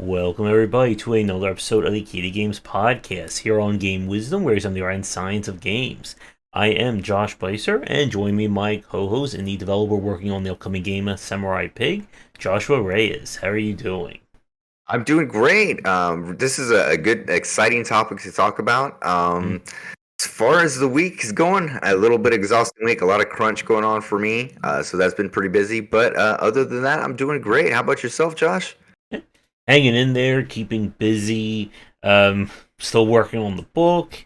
Welcome everybody to another episode of the Kitty Games podcast here on Game Wisdom, where we examine the art and science of games. I am Josh Beiser, and join me my co-host and the developer working on the upcoming game Samurai Pig, Joshua Reyes. How are you doing? I'm doing great. This is a good, exciting topic to talk about. As far as the week is going, a little bit exhausting week, a lot of crunch going on for me. So that's been pretty busy. But other than that, I'm doing great. How about yourself, Josh? Hanging in there, keeping busy, um, still working on the book,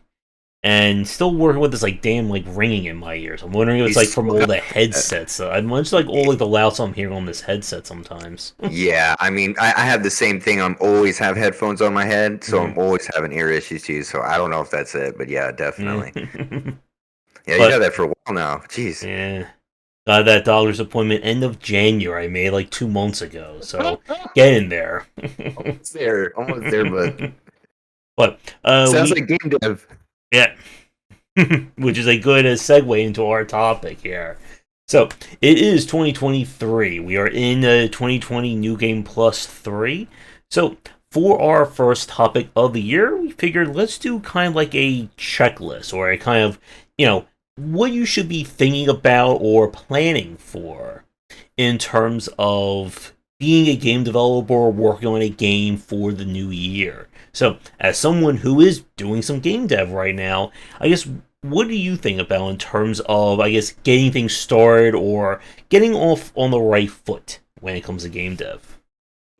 and still working with this damn ringing in my ears. I'm wondering if it's from all the headsets. I'm just all the loud I'm hearing on this headset sometimes. Yeah, I mean, I have the same thing. I'm always have headphones on my head, so I'm always having ear issues too. So I don't know if that's it, but yeah, definitely. Yeah, you had that for a while now. Jeez. Yeah. Got that doctor's appointment end of January, made 2 months ago. So get in there. Almost there, but sounds like game dev. Yeah, which is a good segue into our topic here. So it is 2023. We are in 2020 New Game Plus 3. So for our first topic of the year, we figured let's do kind of like a checklist or a kind of, what you should be thinking about or planning for in terms of being a game developer or working on a game for the new year. So, as someone who is doing some game dev right now, I guess, what do you think about in terms of, getting things started or getting off on the right foot when it comes to game dev?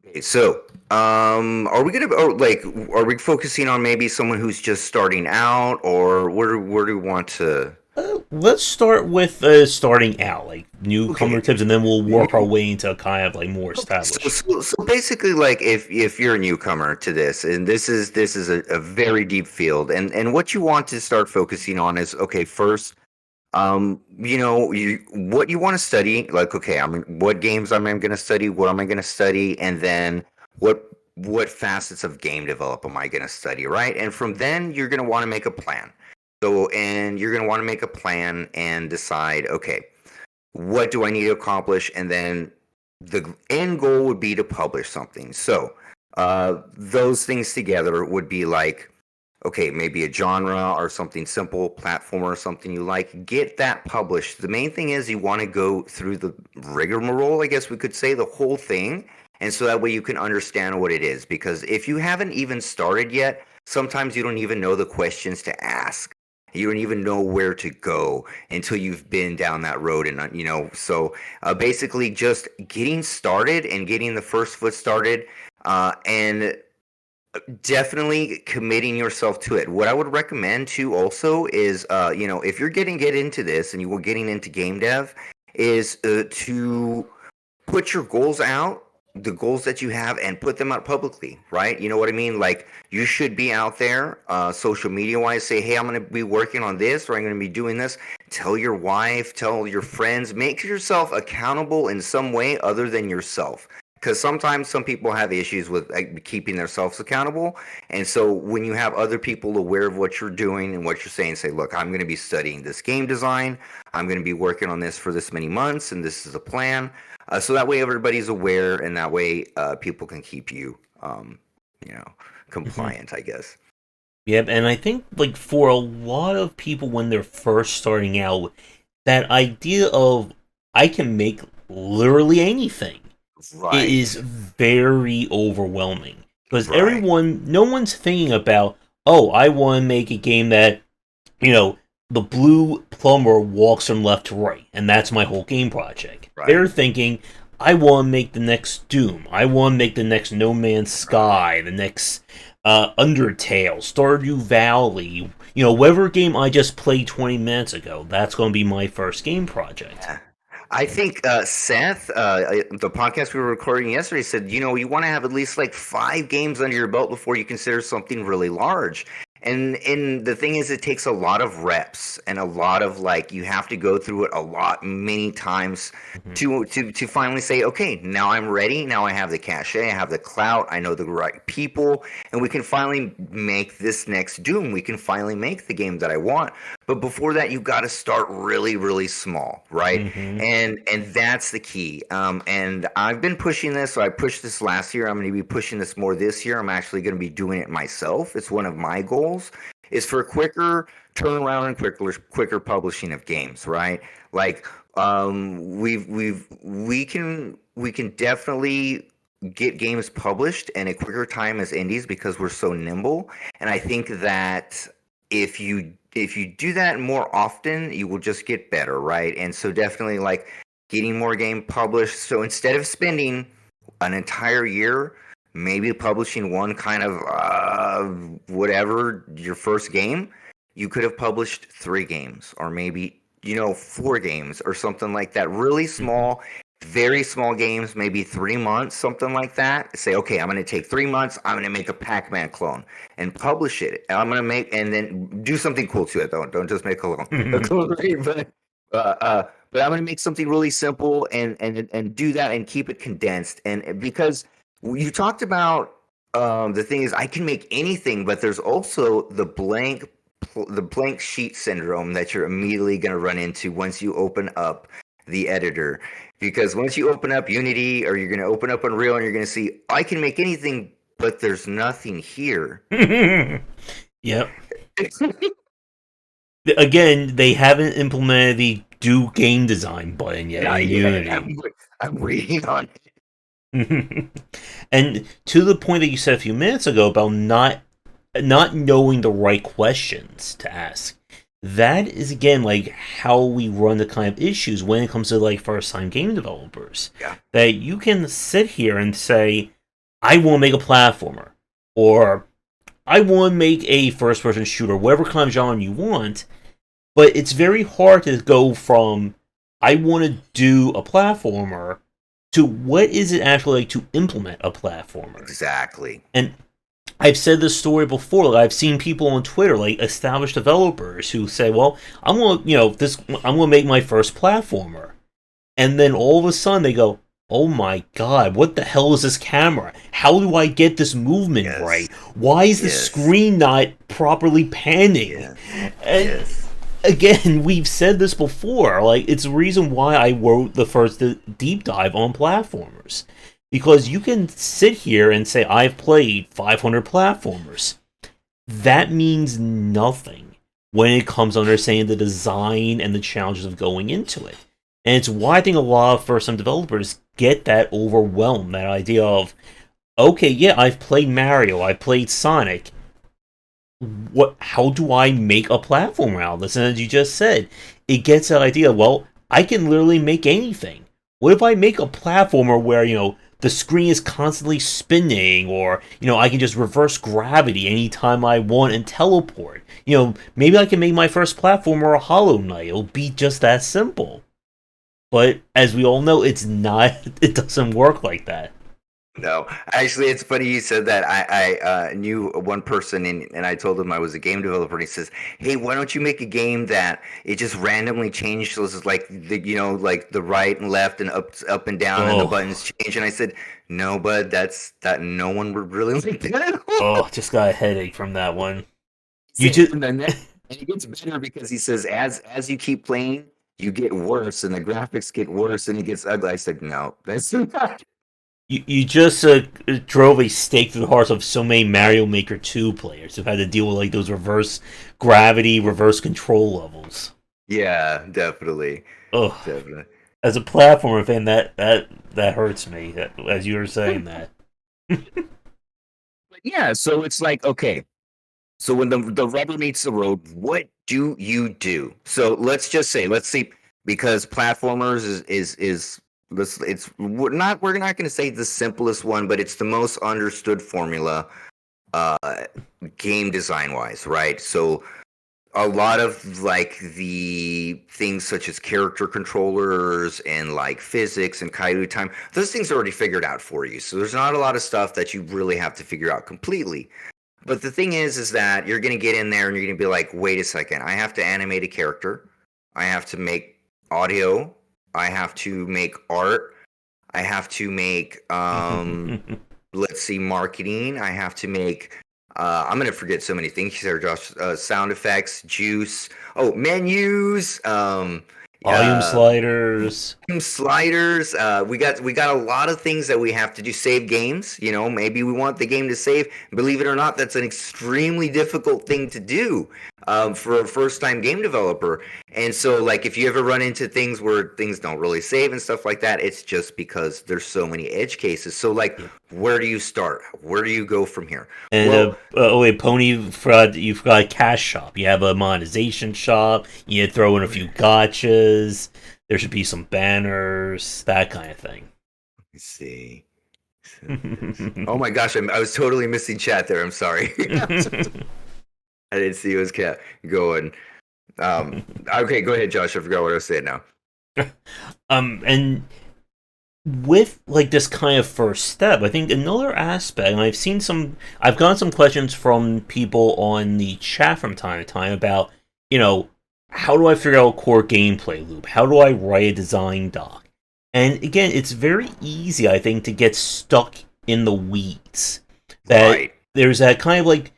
Okay, so, are we are we focusing on maybe someone who's just starting out, or where do we want to? Let's start with starting out, newcomer tips, and then we'll work our way into kind of more established. So basically, if you're a newcomer to this, and this is a very deep field, and what you want to start focusing on is, okay, first, what you want to study, what games am I going to study, what am I going to study, and then what facets of game develop am I going to study, right? And from then you're going to want to make a plan. So, and you're going to want to make a plan and decide, okay, what do I need to accomplish? And then the end goal would be to publish something. So, those things together would be okay, maybe a genre or something simple, platformer or something you like. Get that published. The main thing is you want to go through the rigmarole, I guess we could say, the whole thing. And so that way you can understand what it is. Because if you haven't even started yet, sometimes you don't even know the questions to ask. You don't even know where to go until you've been down that road. And, so basically just getting started and getting the first foot started and definitely committing yourself to it. What I would recommend too also is, if you're get into this and you were getting into game dev, is to put your goals out, the goals that you have, and put them out publicly, right? You know what I mean? You should be out there, social media wise, say, hey, I'm going to be working on this, or I'm going to be doing this. Tell your wife, tell your friends, make yourself accountable in some way other than yourself. Because sometimes some people have issues with keeping themselves accountable. And so when you have other people aware of what you're doing and what you're saying, say, look, I'm going to be studying this game design. I'm going to be working on this for this many months, and this is a plan. So that way everybody's aware, and that way people can keep you, compliant, I guess. Yep, and I think for a lot of people when they're first starting out, that idea of I can make literally anything is very overwhelming. Because no one's thinking about, oh, I want to make a game that, the blue plumber walks from left to right, and that's my whole game project. Right. They're thinking, I want to make the next Doom. I want to make the next No Man's Sky, the next Undertale, Stardew Valley. Whatever game I just played 20 minutes ago, that's going to be my first game project. Yeah. I think Seth, the podcast we were recording yesterday, said, you want to have at least 5 games under your belt before you consider something really large. And the thing is, it takes a lot of reps and a lot of like you have to go through it a lot, many times Mhm. to finally say, okay, now I'm ready. Now I have the cachet, I have the clout, I know the right people, and we can finally make this next Doom. We can finally make the game that I want. But before that, you've got to start really, really small, right? Mhm. And that's the key. And I've been pushing this. So I pushed this last year. I'm going to be pushing this more this year. I'm actually going to be doing it myself. It's one of my goals. Is for quicker turnaround and quicker publishing of games, right? Like we can definitely get games published in a quicker time as indies because we're so nimble. And I think that if you do that more often, you will just get better, right? And so definitely like getting more game published. So instead of spending an entire year maybe publishing one kind of whatever your first game, you could have published 3 games or maybe 4 games or something like that. Really Mhm. small, very small games, maybe 3 months, something like that. Say, okay, I'm going to take 3 months. I'm going to make a Pac-Man clone and publish it. And I'm going to make and then do something cool to it. Don't just make a Mhm. clone, but I'm going to make something really simple and do that and keep it condensed. And because you talked about the thing is I can make anything, but there's also the blank sheet syndrome that you're immediately going to run into once you open up the editor. Because once you open up Unity or you're going to open up Unreal and you're going to see I can make anything, but there's nothing here. Yep. Again, they haven't implemented the do game design button yet Not in yet. Unity. I'm waiting on it. And to the point that you said a few minutes ago about not knowing the right questions to ask. That is again like how we run the kind of issues when it comes to like first time game developers. Yeah. That you can sit here and say, I want to make a platformer, or I want to make a first person shooter, whatever kind of genre you want, but it's very hard to go from I want to do a platformer to what is it actually like to implement a platformer. Exactly. And I've said this story before. Like, I've seen people on Twitter, like established developers, who say, "Well, I'm gonna, I'm gonna make my first platformer," and then all of a sudden they go, "Oh my god, what the hell is this camera? How do I get this movement Yes. right? Why is the Yes. screen not properly panning?" Yes. And Yes. again, we've said this before. Like, it's the reason why I wrote the first deep dive on platformers. Because you can sit here and say, I've played 500 platformers. That means nothing when it comes to understanding the design and the challenges of going into it. And it's why I think a lot of first time developers get that overwhelmed, that idea of, okay, yeah, I've played Mario, I've played Sonic, how do I make a platform out of this? And as you just said, it gets that idea, well, I can literally make anything. What if I make a platformer where, the screen is constantly spinning, or, I can just reverse gravity anytime I want and teleport? Maybe I can make my first platformer a Hollow Knight. It'll be just that simple. But as we all know, it's not, it doesn't work like that. No, actually, it's funny you said that. I knew one person, and I told him I was a game developer. And he says, "Hey, why don't you make a game that it just randomly changes, like like the right and left and up and down, and the Oh, buttons change?" And I said, "No, bud, that no one would really like that at all." oh, just got a headache from that one. He You said, just, and it gets better because he says, as you keep playing, you get worse, and the graphics get worse, and it gets ugly. I said, "No, that's not." you just drove a stake through the hearts of so many Mario Maker 2 players who've had to deal with like those reverse gravity, reverse control levels. Yeah, definitely, Ugh. definitely. As a platformer fan, that hurts me. As you were saying that. But yeah, so it's like, okay, so when the rubber meets the road, what do you do? So let's see, because platformers is we're not going to say the simplest one, but it's the most understood formula, uh, game design wise, right? So a lot of like the things such as character controllers and like physics and Kaido time, those things are already figured out for you. So there's not a lot of stuff that you really have to figure out completely. But the thing is that you're going to get in there and you're going to be like, wait a second, I have to animate a character, I have to make audio, I have to make art, I have to make let's see, marketing. I have to make. I'm gonna forget so many things here, Josh. Sound effects, juice. Oh, menus. Volume Uh, sliders. sliders. We got a lot of things that we have to do. Save games. Maybe we want the game to save. Believe it or not, that's an extremely difficult thing to do for a first-time game developer. And so, like, if you ever run into things where things don't really save and stuff like that, it's just because there's so many edge cases. So, like, Yeah. where do you start? Where do you go from here? And Well, oh wait, Pony, you've got a cash shop. You have a monetization shop. You throw in a few gotchas. There should be some banners, that kind of thing. let's see. Oh my gosh, I was totally missing chat there. I'm sorry. I didn't see his cat going. Okay, go ahead, Josh. I forgot what I was saying now. And with like this kind of first step, I think another aspect, and I've gotten some questions from people on the chat from time to time about, how do I figure out a core gameplay loop? How do I write a design doc? And again, it's very easy, I think, to get stuck in the weeds. That Right. there's that kind of like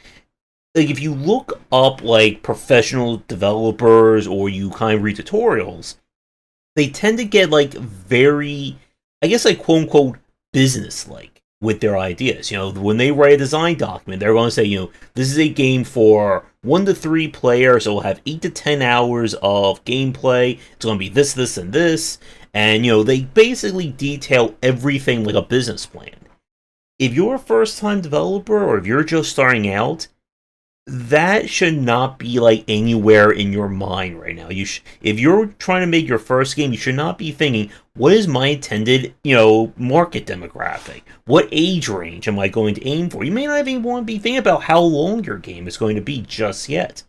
if you look up like professional developers or you kind of read tutorials, they tend to get like very, I guess, like quote unquote business like with their ideas. When they write a design document, they're going to say, this is a game for 1 to 3 players. It'll have 8 to 10 hours of gameplay. It's going to be this, this, and this. And, they basically detail everything like a business plan. If you're a first time developer or if you're just starting out, that should not be like anywhere in your mind right now. If you're trying to make your first game, you should not be thinking, what is my intended, market demographic? What age range am I going to aim for? You may not even want to be thinking about how long your game is going to be just yet.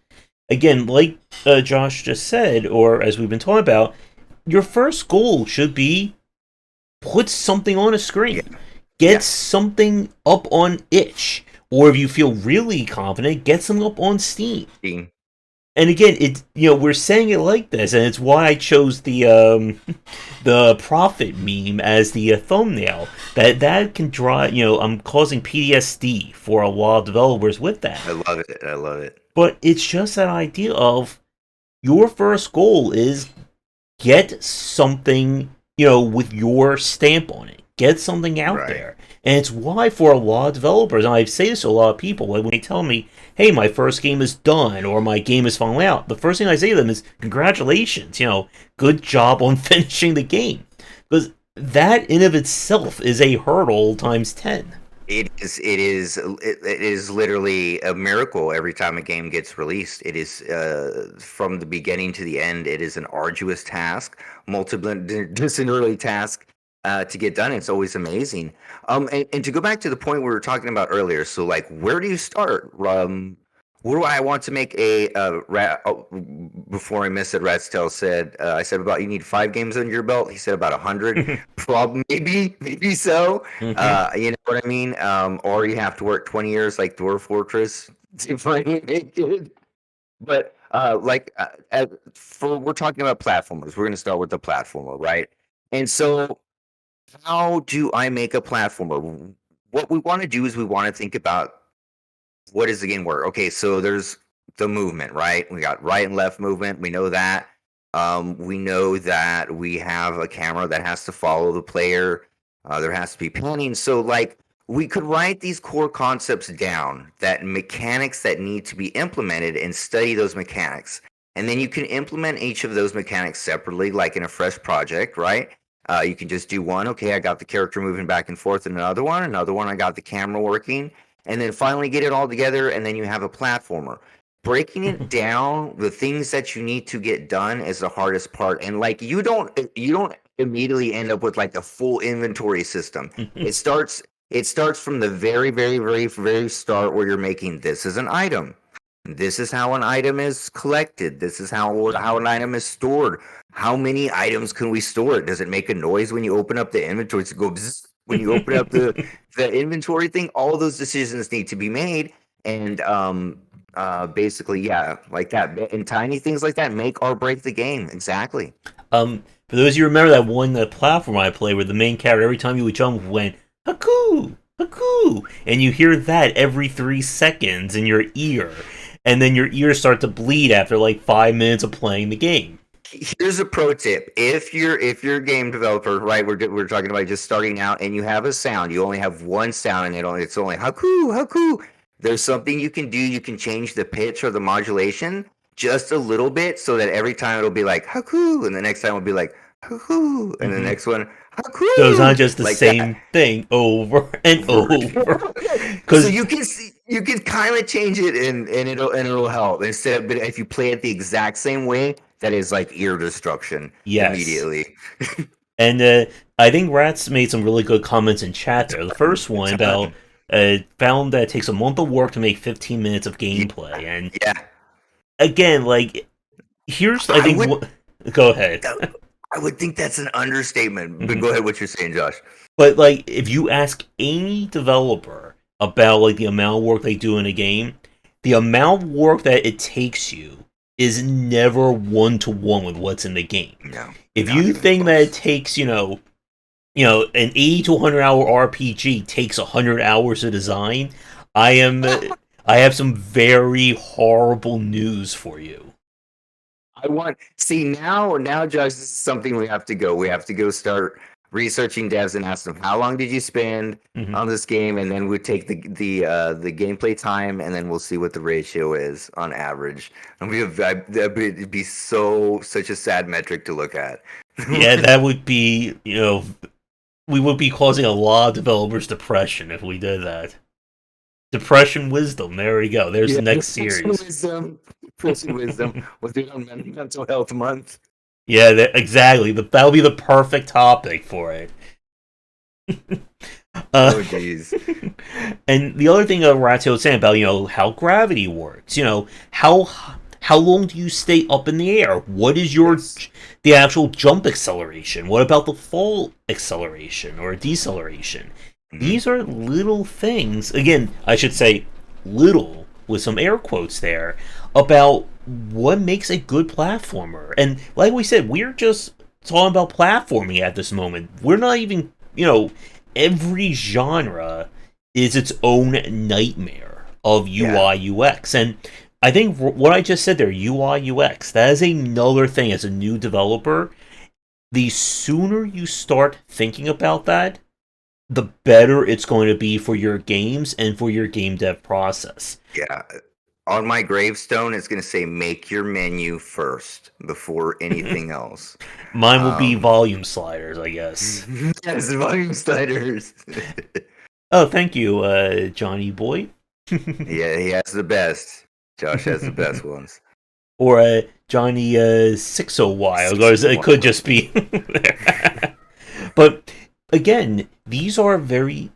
Again, like Josh just said, or as we've been talking about, your first goal should be put something on a screen. Yeah. Get something up on itch. Or if you feel really confident, get something up on Steam. And again, we're saying it like this, and it's why I chose the the profit meme as the thumbnail. That can draw. I'm causing PTSD for a lot of developers with that. I love it. I love it. But it's just that idea of your first goal is get something, with your stamp on it. Get something out there. And it's why for a lot of developers, and I say this to a lot of people, when they tell me, hey, my first game is done, or my game is finally out, the first thing I say to them is, congratulations, good job on finishing the game. Because that in of itself is a hurdle times 10. It is literally a miracle every time a game gets released. It is from the beginning to the end. It is an arduous task, multidisciplinary task to get done. It's always amazing. And to go back to the point we were talking about earlier, so like, where do you start? Where do I want to make a rat? Oh, before I missed it, Ratstail said, I said about you need 5 games under your belt. He said about 100. Probably, maybe so. You know what I mean? Or you have to work 20 years like Dwarf Fortress to finally make it. But we're talking about platformers. We're going to start with the platformer, right? And so, how do I make a platformer? What we want to do is we want to think about what does the game work. Okay, so there's the movement, right? We got right and left movement. We know that. We know that we have a camera that has to follow the player. There has to be panning. So, like, we could write these core concepts down, that mechanics that need to be implemented, and study those mechanics. And then you can implement each of those mechanics separately, like in a fresh project, right? You can just do one. Okay, I got the character moving back and forth, and another one. I got the camera working, and then finally get it all together, and then you have a platformer. Breaking it down, the things that you need to get done is the hardest part. And like, you don't immediately end up with like a full inventory system. It starts from the very, very, very, very start, where you're making this is an item. This is how an item is collected. This is how an item is stored. How many items can we store? Does it make a noise when you open up the inventory? Does it go bzzz when you open up the inventory thing? All those decisions need to be made. and basically, yeah, like that, and tiny things like that make or break the game. Exactly. For those of you who remember that one platform I played where the main character, every time you would jump, went Haku, Haku, and you hear that every 3 seconds in your ear, and then your ears start to bleed after like 5 minutes of playing the game. Here's a pro tip: if you're a game developer, right? We're talking about just starting out, and you have a sound. You only have one sound, and it's only haku haku. There's something you can do. You can change the pitch or the modulation just a little bit, so that every time it'll be like haku, and the next time it'll be like haku, and the Mm-hmm. next one So it's not haku, just the like that. same thing over and over. So Because you can kind of change it, and it'll help instead of, but if you play it the exact same way, that is like ear destruction yes, immediately. and I think Rats made some really good comments in chat there. The first one about found that it takes a month of work to make 15 minutes of Yeah, gameplay, and yeah. again, like here's I I think would what. Go ahead. I would think that's an understatement. But Mhm. go ahead, what you're saying, Josh. But like, if you ask any developer about like the amount of work they do in a game, the amount of work that it takes you is never one to one with what's in the game. No, If not you even think that it close. takes, an 80 to 100 hour RPG takes 100 hours to design, I am, I have some very horrible news for you. I want see now, Josh. This is something we have to go. We have to go start researching devs and ask them how long did you spend Mhm. on this game, and then we take the gameplay time, and then we'll see what the ratio is on average. And it'd be such a sad metric to look at. Yeah, that would be, we would be causing a lot of developers depression if we did that. Depression wisdom. There we go. There's Yeah, the next series. Depression wisdom. We'll do it on mental health month. Yeah, exactly. That'll be the perfect topic for it. Uh, Oh, geez. and the other thing Ratio was saying about how gravity works. How long do you stay up in the air? What is Yes. the actual jump acceleration? What about the fall acceleration or deceleration? Hmm. These are little things. Again, I should say little with some air quotes there about what makes a good platformer. And like we said, we're just talking about platforming at this moment. We're not even, every genre is its own nightmare of Yeah. UI UX. And I think what I just said there, UI UX, that is another thing as a new developer. The sooner you start thinking about that, the better it's going to be for your games and for your game dev process. Yeah. On my gravestone, it's going to say make your menu first before anything else. Mine will be Um, volume sliders, I guess. yes, volume sliders. Oh, thank you, Johnny Boy. Yeah, he has the best. Josh has the best ones. Or Johnny 60Y. It could just be. But again, these are very.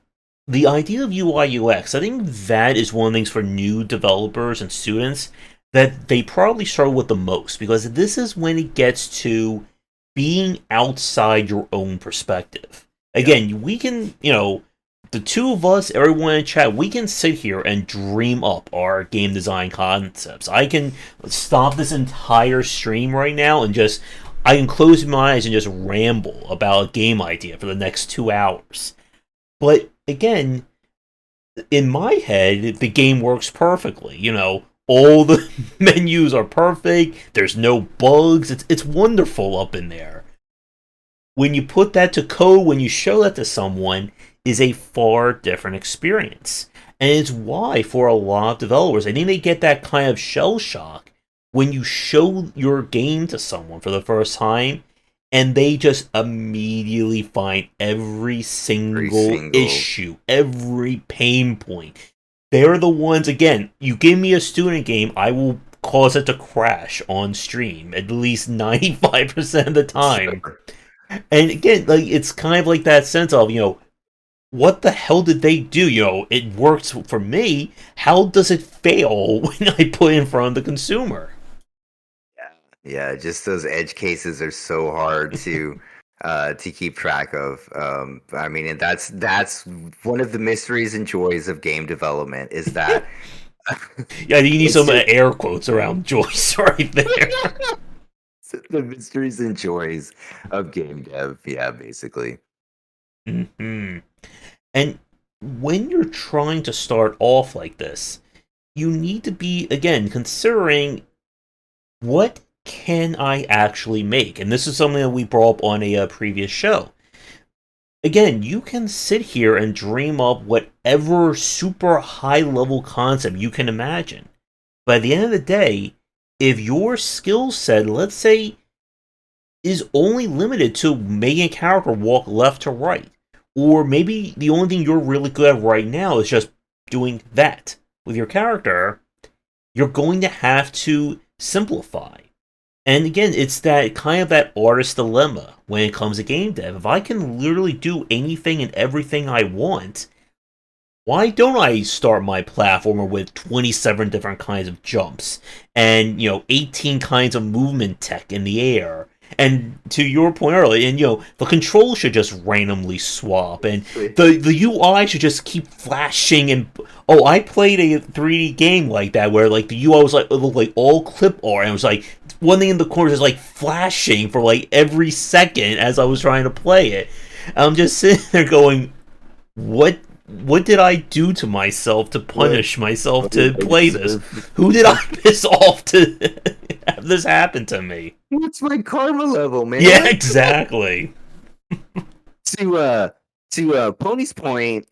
The idea of UI UX, I think that is one of the things for new developers and students that they probably struggle with the most because this is when it gets to being outside your own perspective. Yeah. Again, we can, the two of us, everyone in chat, we can sit here and dream up our game design concepts. I can stop this entire stream right now and I can close my eyes and just ramble about a game idea for the next 2 hours. But again, in my head, the game works perfectly. All the menus are perfect. There's no bugs. It's wonderful up in there. When you put that to code, when you show that to someone, is a far different experience. And it's why, for a lot of developers, I think they get that kind of shell shock when you show your game to someone for the first time and they just immediately find every Every single single. issue, every pain point. They're the ones, again, you give me a student game, I will cause it to crash on stream at least 95% of the time. Sure. And again, like it's kind of like that sense of, what the hell did they do? It works for me. How does it fail when I put it in front of the consumer? Yeah, just those edge cases are so hard to keep track of. I mean, and that's one of the mysteries and joys of game development is that Yeah, you need It's some just air quotes around Joyce right there. the mysteries and joys of game dev. Yeah, basically. Hmm. And when you're trying to start off like this, you need to be, again, considering what can I actually make? And this is something that we brought up on a previous show. Again, you can sit here and dream up whatever super high level concept you can imagine. But at the end of the day, if your skill set, let's say, is only limited to making a character walk left to right, or maybe the only thing you're really good at right now is just doing that with your character, you're going to have to simplify. And again, it's that kind of that artist dilemma when it comes to game dev. If I can literally do anything and everything I want, why don't I start my platformer with 27 different kinds of jumps and, 18 kinds of movement tech in the air? And to your point earlier, and the controls should just randomly swap, and the UI should just keep flashing. And oh, I played a 3D game like that where like the UI was like it looked like all clip art, and it was like one thing in the corner is like flashing for like every second as I was trying to play it. I'm just sitting there going, what did I do to myself to punish myself to play this? Who did I piss off to have this happen to me? What's my karma level, man? Yeah, exactly. To Pony's point,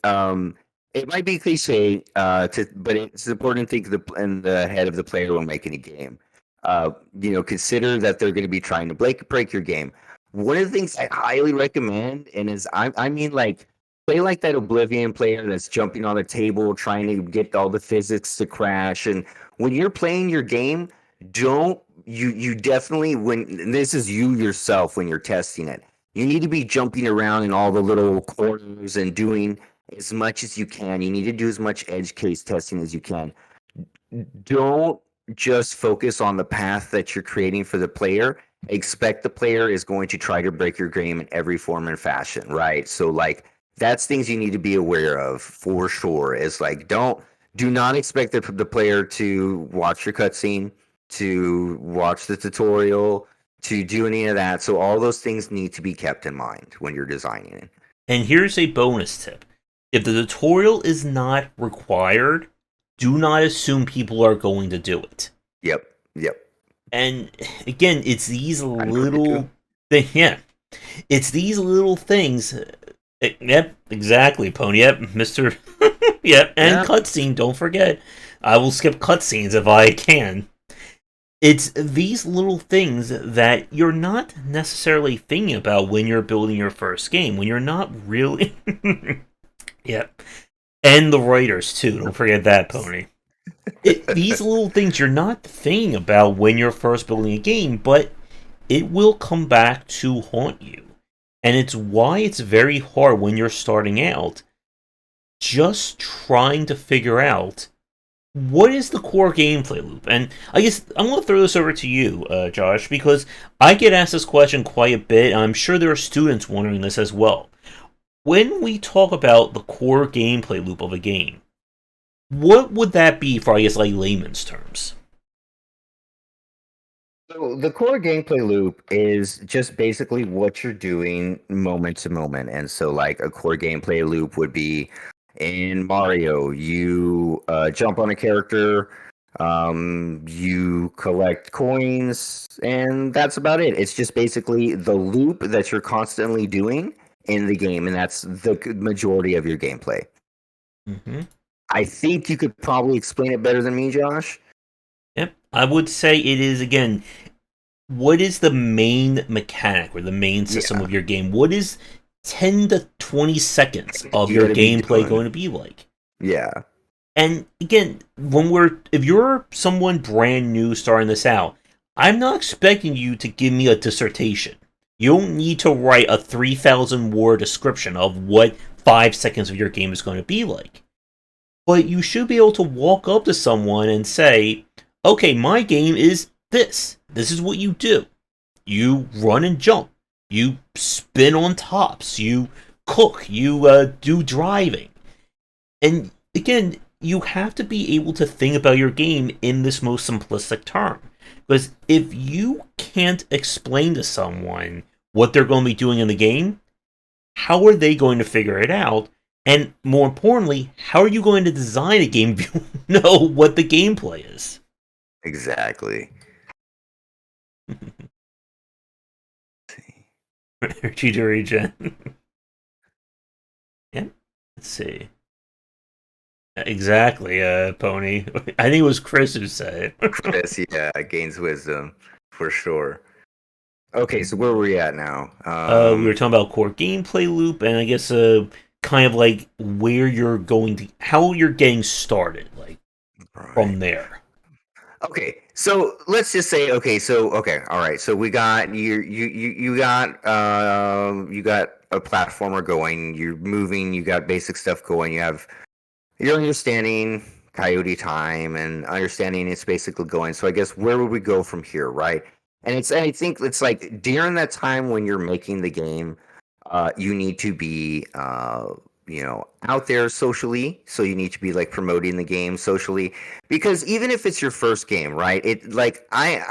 it might be cliche, but it's important to think in the head of the player when making a game. Consider that they're going to be trying to break your game. One of the things I highly recommend, and I mean like play like that Oblivion player that's jumping on a table trying to get all the physics to crash. And when you're playing your game, don't you definitely when this is you yourself when you're testing it. You need to be jumping around in all the little corners and doing as much as you can. You need to do as much edge case testing as you can. Don't just focus on the path that you're creating for the player. Expect the player is going to try to break your game in every form and fashion, right? So like that's things you need to be aware of for sure. Is like do not expect the player to watch your cutscene, to watch the tutorial, to do any of that. So all those things need to be kept in mind when you're designing it. And here's a bonus tip. If the tutorial is not required, do not assume people are going to do it. Yep. And again, it's these little things. Yeah, it's these little things. Yep, exactly, Pony. Yep, Mister. Yep, and cutscene. Don't forget, I will skip cutscenes if I can. It's these little things that you're not necessarily thinking about when you're building your first game. When you're not really. Yep, and the writers too. Don't forget that, Pony. These little things you're not thinking about when you're first building a game, but it will come back to haunt you. And it's why it's very hard when you're starting out, just trying to figure out what is the core gameplay loop. And I guess I'm going to throw this over to you, Josh, because I get asked this question quite a bit, and I'm sure there are students wondering this as well. When we talk about the core gameplay loop of a game, what would that be for, I guess, like layman's terms? So the core gameplay loop is just basically what you're doing moment to moment. And so like a core gameplay loop would be in Mario, you jump on a character, you collect coins, and that's about it. It's just basically the loop that you're constantly doing in the game, and that's the majority of your gameplay. Mm-hmm. I think you could probably explain it better than me, Josh. Yep, I would say it is, again, what is the main mechanic or the main system of your game? What is 10 to 20 seconds of your gameplay going to be like? Yeah. And again, if you're someone brand new starting this out, I'm not expecting you to give me a dissertation. You don't need to write a 3,000 word description of what 5 seconds of your game is going to be like. But you should be able to walk up to someone and say, okay, my game is this. This is what you do. You run and jump. You spin on tops. You cook. You do driving. And again, you have to be able to think about your game in this most simplistic term. Because if you can't explain to someone what they're going to be doing in the game, how are they going to figure it out? And more importantly, how are you going to design a game if you know what the gameplay is? Exactly. Energy to regen. Yeah. Let's see. Exactly, Pony. I think it was Chris who said it. Chris, yeah, gains wisdom for sure. Okay, so where are we at now? We were talking about core gameplay loop, and I guess kind of like where you're going to, how you're getting started, like Right. from there. Okay, so let's just say okay, all right. So we got you got a platformer going. You're moving. You got basic stuff going. You're understanding coyote time and understanding it's basically going. So I guess where would we go from here, right? And I think it's like during that time when you're making the game, you need to be out there socially. So you need to be like promoting the game socially, because even if it's your first game, right? It like I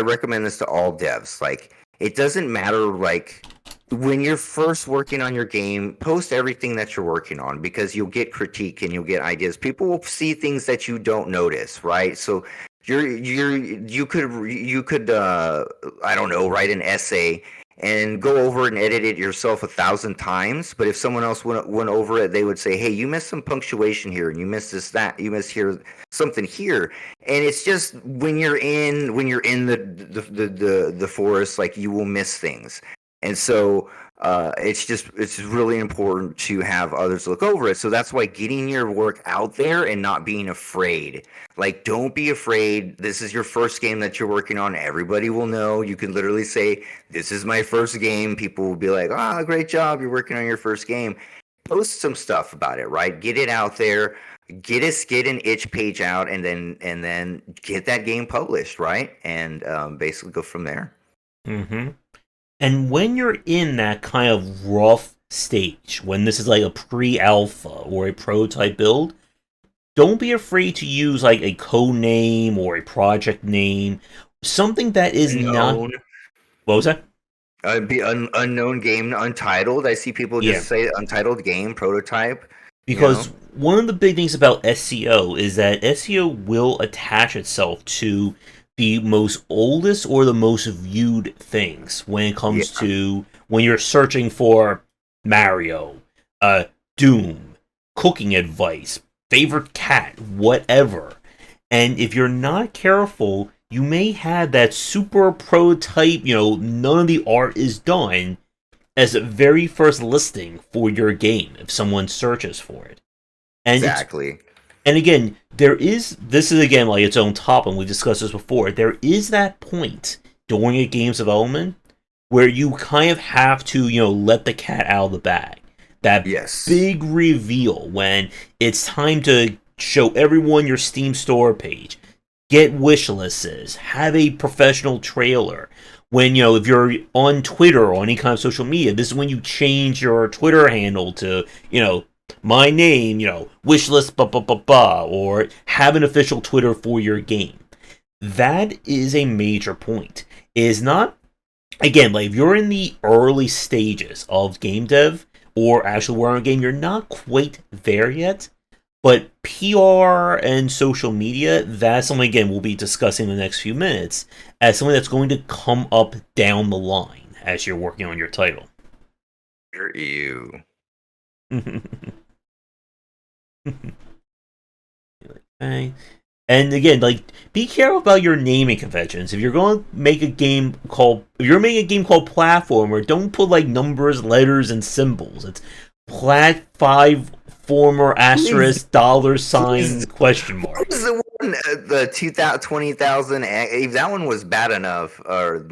recommend this to all devs. Like it doesn't matter like when you're first working on your game, post everything that you're working on, because you'll get critique and you'll get ideas. People will see things that you don't notice, right? So you could I don't know, write an essay and go over and edit it yourself 1,000 times. But if someone else went over it, they would say, "Hey, you missed some punctuation here, and you missed this, that, you missed here something here." And it's just when you're in the forest, like you will miss things. And so it's really important to have others look over it. So that's why getting your work out there and not being afraid. Like, don't be afraid. This is your first game that you're working on. Everybody will know. You can literally say, "This is my first game." People will be like, "Ah, great job. You're working on your first game." Post some stuff about it, right? Get it out there. Get an itch page out, and then get that game published, right? And basically go from there. Mm-hmm. And when you're in that kind of rough stage, when this is like a pre-alpha or a prototype build, don't be afraid to use like a code name or a project name, something that is not. Unknown. What was that? Be unknown game, untitled. I see people Yeah, just say untitled game prototype. You because know. one of the big things about SEO is that SEO will attach itself to the most oldest or the most viewed things when it Yeah. comes to when you're searching for Mario, uh, Doom, cooking advice, favorite cat, whatever. And if you're not careful, you may have that super prototype, none of the art is done as a very first listing for your game if someone searches for it. And it's Exactly. and again, this is again like its own topic, and we discussed this before. There is that point during a game's development where you kind of have to, let the cat out of the bag. That Yes. big reveal when it's time to show everyone your Steam store page, get wish lists, have a professional trailer. When, if you're on Twitter or any kind of social media, this is when you change your Twitter handle to, my name, wishlist, blah, blah, blah, blah, or have an official Twitter for your game. That is a major point. It is not, again, like if you're in the early stages of game dev or actually working on a game, you're not quite there yet. But PR and social media, that's something, again, we'll be discussing in the next few minutes as something that's going to come up down the line as you're working on your title. You. Okay. And again, like, be careful about your naming conventions. If you're going to make a game called, if you're making a game called Platformer, don't put like numbers, letters, and symbols. It's Platformer Please, asterisk dollar please. sign question What mark. was the one? The 2000, 20,000. If that one was bad enough, or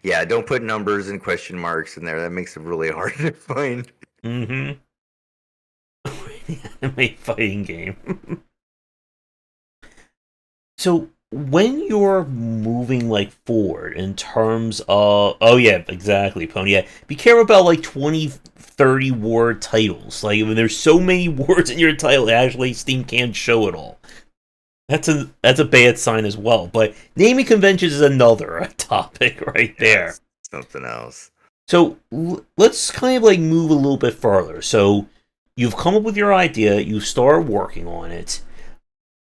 yeah, don't put numbers and question marks in there. That makes it really hard to find. Mm-hmm. Anime fighting game. So when you're moving like forward in terms of, oh yeah, exactly, Pony, yeah, be careful about like 20, 30 word titles. Like when there's so many words in your title, actually Steam can't show it all. That's a bad sign as well. But naming conventions is another topic right there. Yes, something else. So let's kind of like move a little bit further. So you've come up with your idea, you start working on it.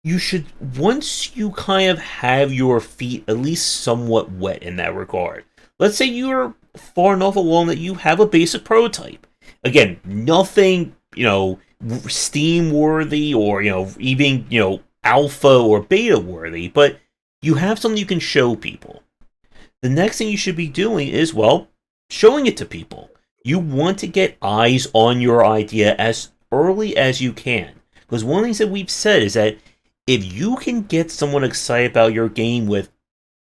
You should, once you kind of have your feet at least somewhat wet in that regard. Let's say you're far enough along that you have a basic prototype. Again, nothing, Steam worthy or, even, alpha or beta worthy, but you have something you can show people. The next thing you should be doing is, well, showing it to people. You want to get eyes on your idea as early as you can. Because one of the things that we've said is that if you can get someone excited about your game with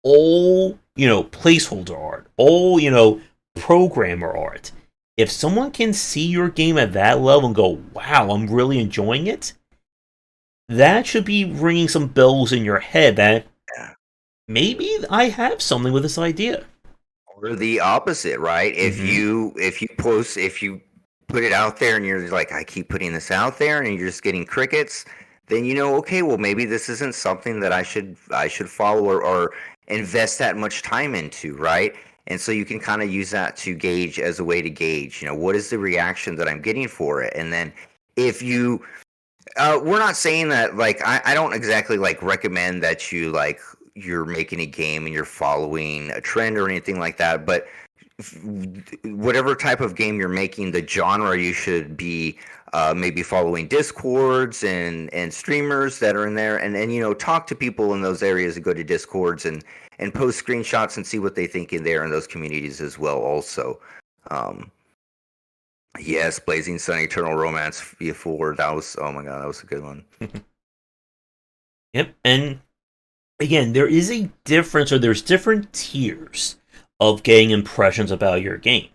all, placeholder art, all, programmer art, if someone can see your game at that level and go, wow, I'm really enjoying it, that should be ringing some bells in your head that maybe I have something with this idea. Or the opposite, right? Mm-hmm. If you put it out there and you're like, I keep putting this out there and you're just getting crickets, then okay, well maybe this isn't something that I should follow or invest that much time into, right? And so you can kind of use that to gauge as a way to gauge, what is the reaction that I'm getting for it? And then if you we're not saying that, like, I don't exactly like recommend that you're making a game and you're following a trend or anything like that, but whatever type of game you're making, the genre, you should be maybe following discords and streamers that are in there, and talk to people in those areas and go to discords and post screenshots and see what they think in there in those communities as well also. um, yes, Blazing Sun Eternal Romance V4, that was, oh my god, that was a good one. Yep, and again, there is a difference, or there's different tiers of getting impressions about your game.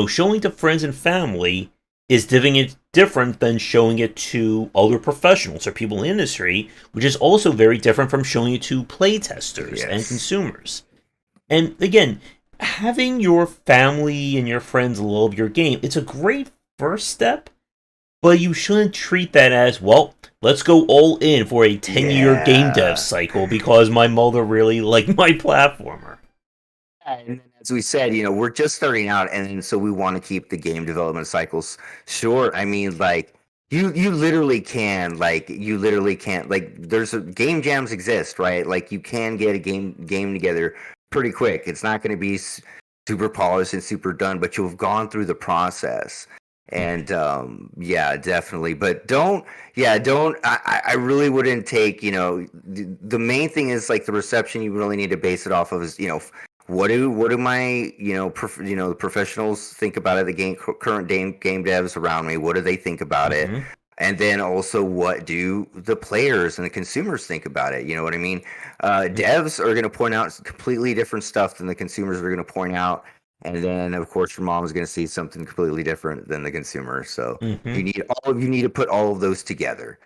Showing to friends and family is different than showing it to other professionals or people in the industry, which is also very different from showing it to playtesters and Yes. consumers. And again, having your family and your friends love your game, it's a great first step, but you shouldn't treat that as, well, let's go all in for a 10-year game dev Yeah. cycle because my mother really liked my platformer. And then, as we said, we're just starting out, and so we want to keep the game development cycles short. I mean, like, you literally can, like, there's game jams exist, right? Like, you can get a game together pretty quick. It's not going to be super polished and super done, but you've gone through the process. And yeah, definitely. But don't. I really wouldn't take. The main thing is, like, the reception. You really need to base it off of is, what do my the professionals think about it, the current game devs around me, what do they think about it? Mm-hmm. And then also, what do the players and the consumers think about it? You know what I mean? Devs are going to point out completely different stuff than the consumers are going to point out, and then of course your mom is going to see something completely different than the consumer. So Mm-hmm. you need to put all of those together.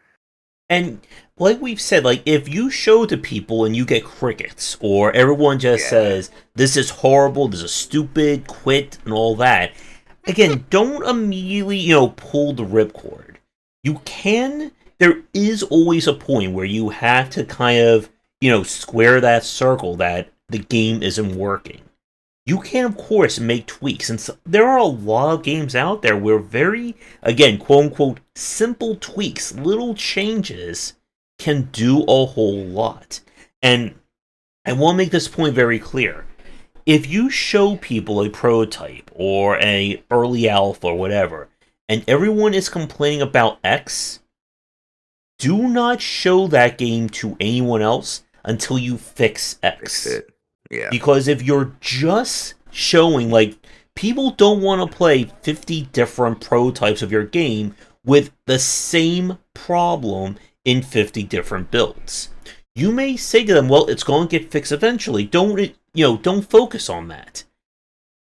And like we've said, like if you show to people and you get crickets, or everyone just Yeah. says this is horrible, this is stupid, quit, and all that, again, don't immediately pull the ripcord. You can. There is always a point where you have to kind of square that circle that the game isn't working. You can, of course, make tweaks, and so, there are a lot of games out there where very, again, quote unquote, simple tweaks, little changes, can do a whole lot. And I want to make this point very clear. If you show people a prototype or a early alpha or whatever, and everyone is complaining about X, do not show that game to anyone else until you fix Fix X. it. Yeah. Because if you're just showing, like, people don't want to play 50 different prototypes of your game with the same problem in 50 different builds. You may say to them, well, it's going to get fixed eventually. Don't focus on that.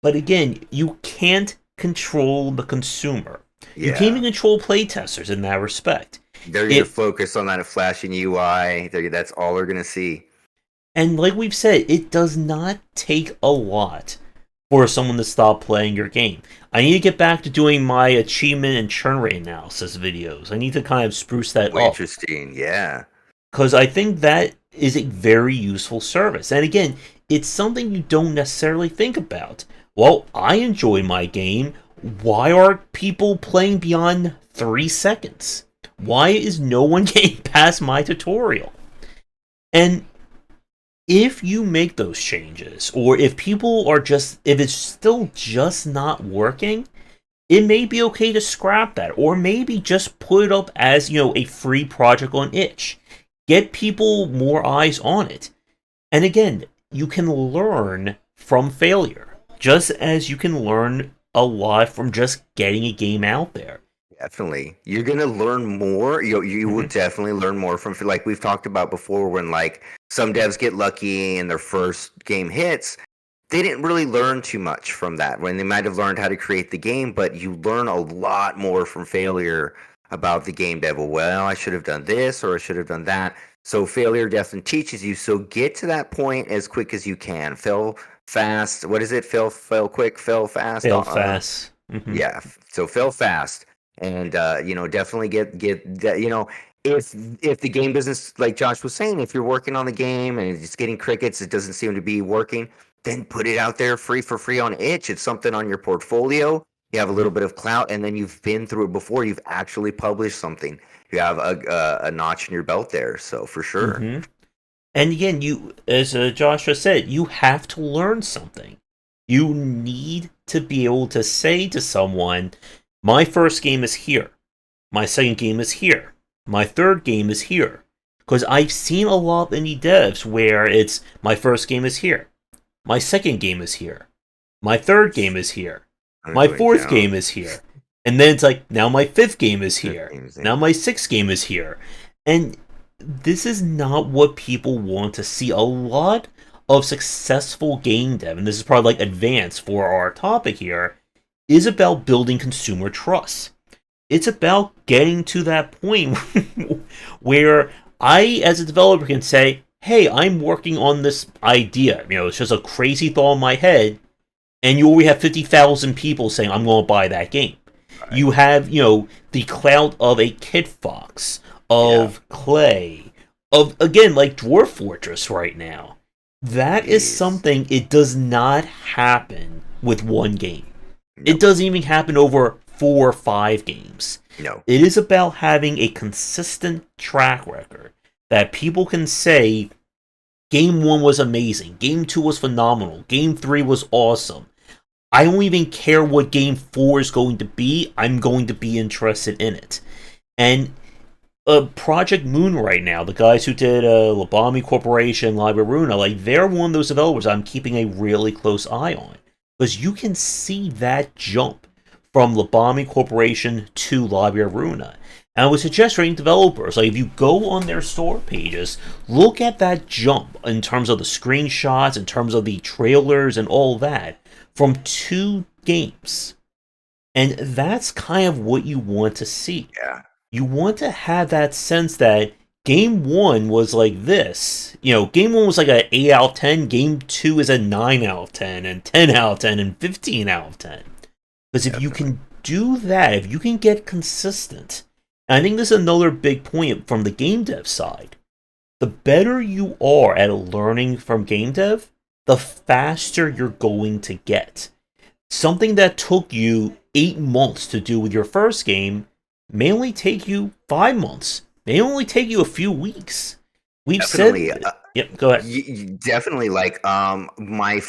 But again, you can't control the consumer. You can't even Yeah. control playtesters in that respect. They're going to It focus on that flashing UI. That's all they're going to see. And like we've said, it does not take a lot for someone to stop playing your game. I need to get back to doing my achievement and churn rate analysis videos. I need to kind of spruce that Oh, up interesting. Yeah. because I think that is a very useful service. And again, it's something you don't necessarily think about. Well, I enjoy my game. Why are people playing beyond 3 seconds? Why is no one getting past my tutorial? And if you make those changes, or if people are just, if it's still just not working, it may be okay to scrap that, or maybe just put it up as, a free project on itch. Get people more eyes on it. And again, you can learn from failure, just as you can learn a lot from just getting a game out there. Definitely. You're gonna learn more. You will Mm-hmm. definitely learn more from, like we've talked about before, when like some devs get lucky and their first game hits, they didn't really learn too much from that. When they might have learned how to create the game, but you learn a lot more from failure about the game dev. Well, I should have done this or I should have done that. So failure definitely teaches you. So get to that point as quick as you can. Fail fast. What is it? Fail quick, fail fast. Fail fast. Mm-hmm. Yeah. So fail fast, and definitely get that. If the game business, like Josh was saying, if you're working on the game and it's getting crickets, it doesn't seem to be working, then put it out there for free on itch. It's something on your portfolio. You have a Mm-hmm. little bit of clout, and then you've been through it before. You've actually published something. You have a notch in your belt there. So for sure. Mm-hmm. And again, as Joshua said, you have to learn something. You need to be able to say to someone, my first game is here. My second game is here. My third game is here. Because I've seen a lot of indie devs where it's, my first game is here. My second game is here. My third game is here. I'm My going fourth down. game is here. And then it's like, now my fifth game is here. Now Amazing. my sixth game is here. And this is not what people want to see. A lot of successful game dev, and this is probably like advanced for our topic here, is about building consumer trust. It's about getting to that point where I, as a developer, can say, hey, I'm working on this idea. It's just a crazy thought in my head, and you already have 50,000 people saying, I'm going to buy that game. Right. You have, the clout of a Kid Fox, Yeah. of Clay, of, again, like Dwarf Fortress right now. That is Jeez. something, it does not happen with one game. It Nope. doesn't even happen over 4 or 5 games. No. It is about having a consistent track record that people can say, Game 1 was amazing, Game 2 was phenomenal, Game 3 was awesome. I don't even care what Game 4 is going to be, I'm going to be interested in it. And Project Moon right now, the guys who did Labami Corporation, Libraruna, like they're one of those developers I'm keeping a really close eye on. Because you can see that jump from Labami Corporation to Libraruna. And I would suggest for any developers, like if you go on their store pages, look at that jump in terms of the screenshots, in terms of the trailers and all that, from 2 games. And that's kind of what you want to see. Yeah. You want to have that sense that game 1 was like this. Game 1 was like an 8 out of 10, game 2 is a 9 out of 10, and 10 out of 10, and 15 out of 10. Because if you Definitely. can do that, if you can get consistent, and I think this is another big point from the game dev side, the better you are at learning from game dev, the faster you're going to get. Something that took you 8 months to do with your first game may only take you 5 months. May only take you a few weeks. We've Definitely. said, yep. Go ahead. Definitely. Like my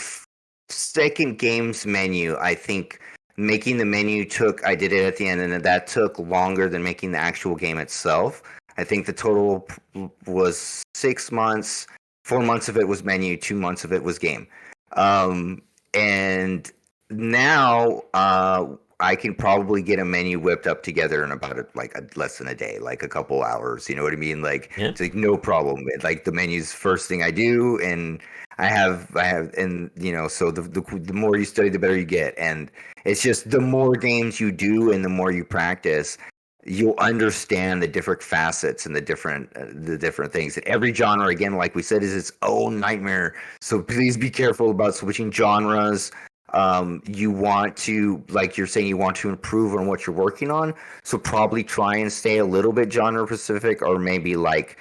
second games menu, I think making the menu took. I did it at the end, and that took longer than making the actual game itself. I think the total was 6 months. 4 months of it was menu. 2 months of it was game. And now I can probably get a menu whipped up together in about less than a day, like a couple hours. You know what I mean? Like Yeah. it's like no problem. Like the menu's first thing I do, and and so the more you study, the better you get, and it's just the more games you do and the more you practice, you'll understand the different facets and the different things. And every genre, again, like we said, is its own nightmare. So please be careful about switching genres. You want to, like you're saying, you want to improve on what you're working on. So probably try and stay a little bit genre specific, or maybe like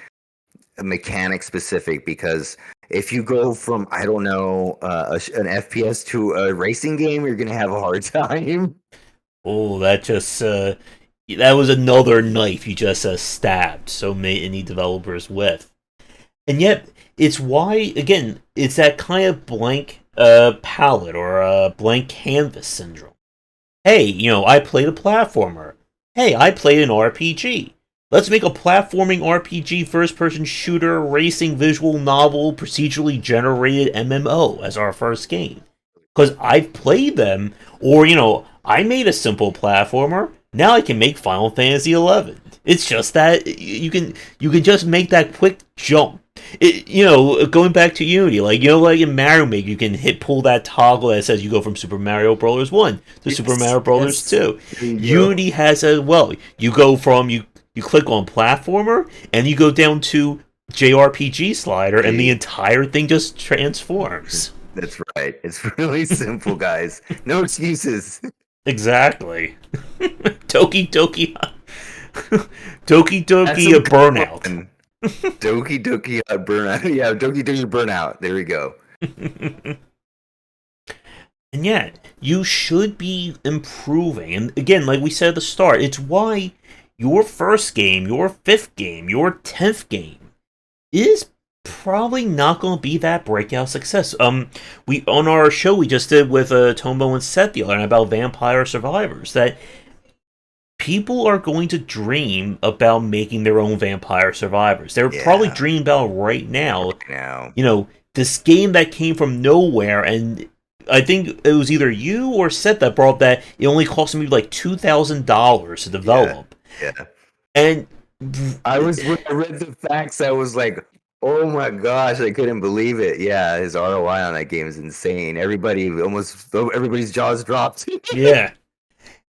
mechanic specific, because if you go from, I don't know, an FPS to a racing game, you're gonna have a hard time. Oh, that was another knife you just stabbed so many developers with. And yet, it's why, again, it's that kind of blank palette or blank canvas syndrome. Hey, I played a platformer. Hey, I played an RPG. Let's make a platforming RPG, first person shooter, racing visual novel, procedurally generated MMO as our first game. Because I've played them, or, I made a simple platformer. Now I can make Final Fantasy 11. It's just that you can just make that quick jump. Going back to Unity, like in Mario Maker, you can pull that toggle that says you go from Super Mario Bros. 1 to Super Mario Bros. 2. Unity has as well. You click on platformer and you go down to JRPG slider, and the entire thing just transforms. That's right. It's really simple, guys. No excuses. Exactly. Toki Toki Toki Toki a burnout. Doki Doki burnout. Yeah, Doki Doki burnout. There we go. And yet, you should be improving. And again, like we said at the start, it's why your first game, your fifth game, your 10th game is probably not going to be that breakout success. We on our show we just did with Tombo and Seth the other night about Vampire Survivors, that people are going to dream about making their own Vampire Survivors. They're probably dreaming about right now. This game that came from nowhere, and I think it was either you or Seth that brought up that it only cost me like $2,000 to develop. Yeah. And when I read the facts, I was like, oh my gosh, I couldn't believe it. Yeah, his ROI on that game is insane. Everybody's jaws dropped. Yeah.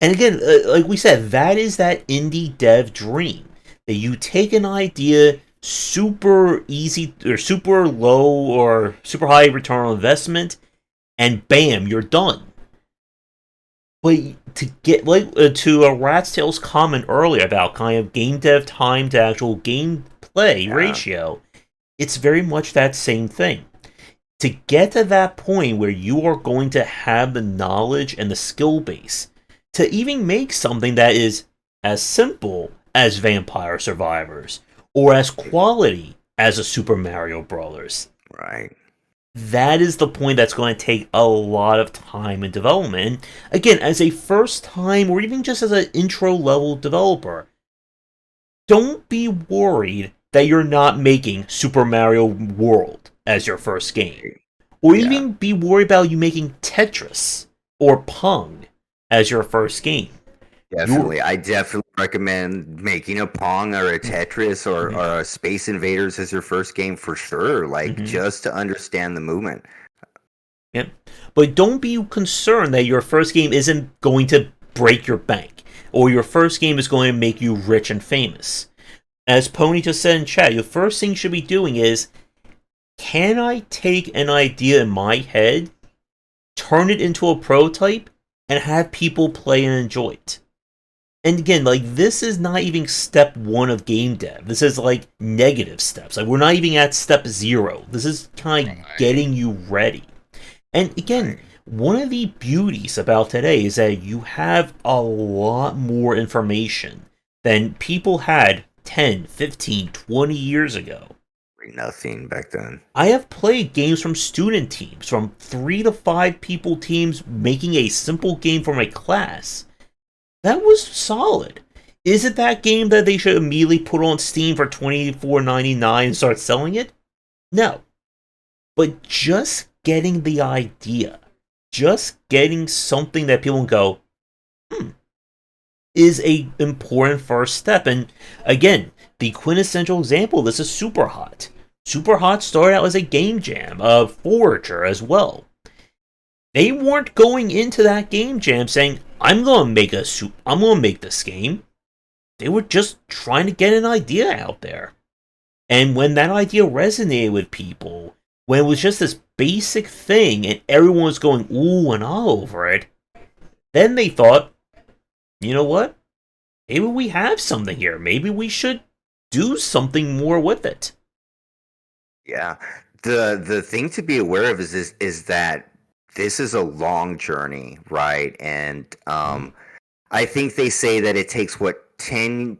And again, like we said, that is that indie dev dream. That you take an idea, super easy, or super low, or super high return on investment, and bam, you're done. But to get, to a Rat's Tail's comment earlier about kind of game dev time to actual gameplay ratio, it's very much that same thing. To get to that point where you are going to have the knowledge and the skill base to even make something that is as simple as Vampire Survivors, or as quality as a Super Mario Bros. Right. That is the point that's going to take a lot of time and development. Again, as a first time, or even just as an intro level developer, don't be worried that you're not making Super Mario World as your first game. Or even be worried about you making Tetris or Pong as your first game. Definitely. I definitely recommend making a Pong or a Tetris or a Space Invaders as your first game for sure. Just to understand the movement. Yep. But don't be concerned that your first game isn't going to break your bank, or your first game is going to make you rich and famous. As Pony just said in chat, the first thing you should be doing is, can I take an idea in my head, turn it into a prototype, and have people play and enjoy it? And again, this is not even step 1 of game dev. This is negative steps. We're not even at step 0. This is kind of getting you ready. And again, one of the beauties about today is that you have a lot more information than people had 10, 15, 20 years ago. Nothing back then. I have played games from student teams, from 3 to 5 people teams making a simple game for my class. That was solid. Is it that game that they should immediately put on Steam for $24.99 and start selling it? No. But just getting the idea, just getting something that people can go, is a important first step. And again, the quintessential example of this is Superhot. Superhot started out as a game jam, a forager as well. They weren't going into that game jam saying, I'm going to make this game. They were just trying to get an idea out there. And when that idea resonated with people, when it was just this basic thing and everyone was going ooh and ah over it, then they thought, you know what? Maybe we have something here. Maybe we should do something more with it. Yeah. The thing to be aware of is that this is a long journey, right? And Mm. I think they say that it takes what 10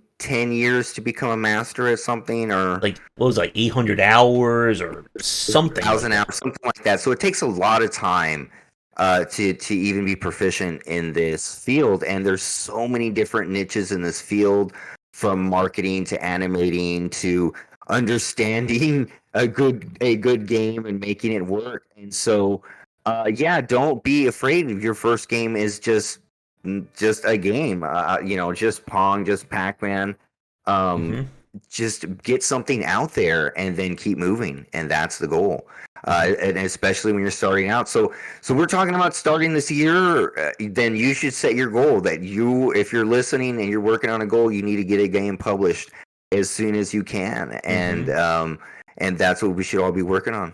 years to become a master at something, or Like, what was it, like 800 hours or something like 1,000 hours, that. something like that. So it takes a lot of time to even be proficient in this field. And there's so many different niches in this field, from marketing to animating to understanding a good game and making it work. And so, yeah, don't be afraid if your first game is just a game. Just Pong, just Pac-Man. Um, Mm-hmm. just get something out there and then keep moving, and that's the goal. Mm-hmm. And especially when you're starting out. So we're talking about starting this year. Then you should set your goal that if you're listening and you're working on a goal, you need to get a game published as soon as you can, Mm-hmm. and that's what we should all be working on.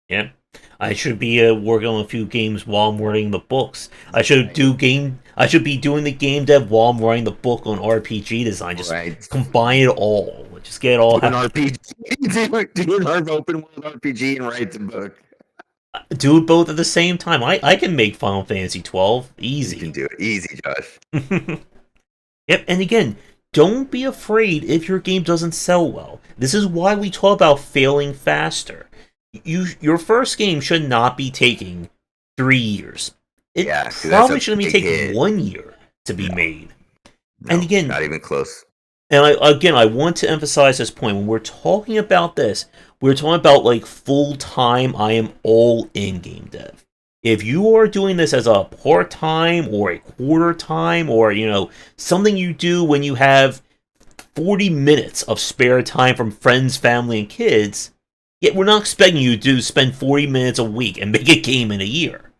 Yeah. I should be working on a few games while I'm writing the books. I should Right. do game. I should be doing the game dev while I'm writing the book on RPG design. Just Right. combine it all. Just get it all. Do an RPG, do an open world RPG, and write the book. Do it both at the same time. I can make Final Fantasy 12 You can easy. do it easy, Josh. Yep, and again, don't be afraid if your game doesn't sell well. This is why we talk about failing faster. Your first game should not be taking 3 years. It Yeah, because that's probably a shouldn't be big taking hit. 1 year to be No, made. And no, again, not even close. I want to emphasize this point. When we're talking about this, we're talking about like full time. I am all in game dev. If you are doing this as a part time or a quarter time, or something you do when you have 40 minutes of spare time from friends, family, and kids, yet we're not expecting you to spend 40 minutes a week and make a game in a year.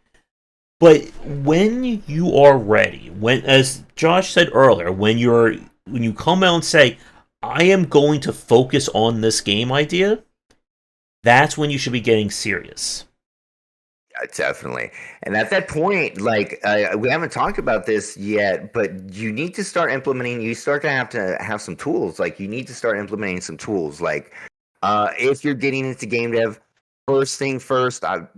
But when you are ready, as Josh said earlier, when you come out and say, I am going to focus on this game idea, that's when you should be getting serious. Yeah, definitely. And at that point, like we haven't talked about this yet, but you need to start implementing. You start to have some tools. Like you need to start implementing some tools. Like if you're getting into game dev, first thing first, I'm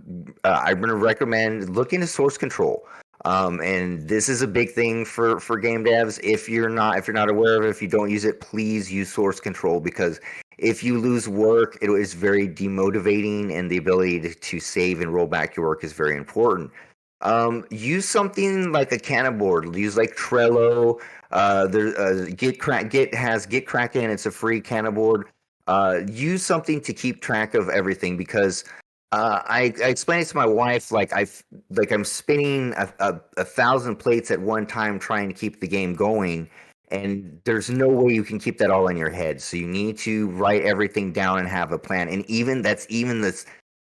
going to recommend looking at source control. And this is a big thing for game devs. If you're not aware of it, if you don't use it, please use source control, because if you lose work, it is very demotivating, and the ability to save and roll back your work is very important. Use something like a Kanban board. Use like Trello. Git Kraken. It's a free Kanban board. Use something to keep track of everything, because I explained it to my wife, I'm spinning a thousand plates at one time trying to keep the game going, and there's no way you can keep that all in your head. So you need to write everything down and have a plan. And even the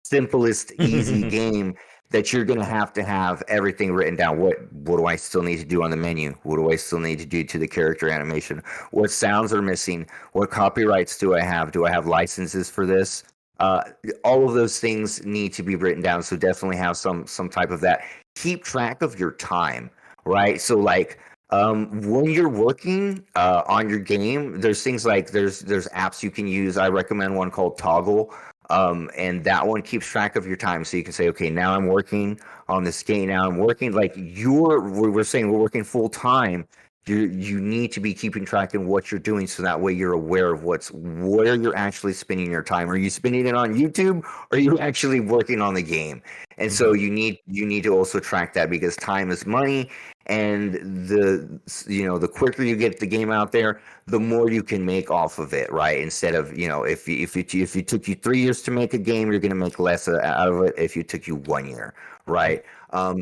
simplest, easy game, that you're going to have everything written down. What do I still need to do on the menu? What do I still need to do to the character animation? What sounds are missing? What copyrights do I have? Do I have licenses for this? Uh, all of those things need to be written down. So definitely have some type of that. Keep track of your time, right? So like when you're working on your game, there's things like there's apps you can use. I recommend one called Toggle. And that one keeps track of your time, so you can say, okay, now I'm working on this game. Now I'm working, like we're saying we're working full time. You need to be keeping track of what you're doing, so that way you're aware of where you're actually spending your time. Are you spending it on YouTube, or are you actually working on the game? And so you need to also track that, because time is money, and the quicker you get the game out there, the more you can make off of it, right? Instead of, if it took you 3 years to make a game, you're going to make less out of it if you took you 1 year, right?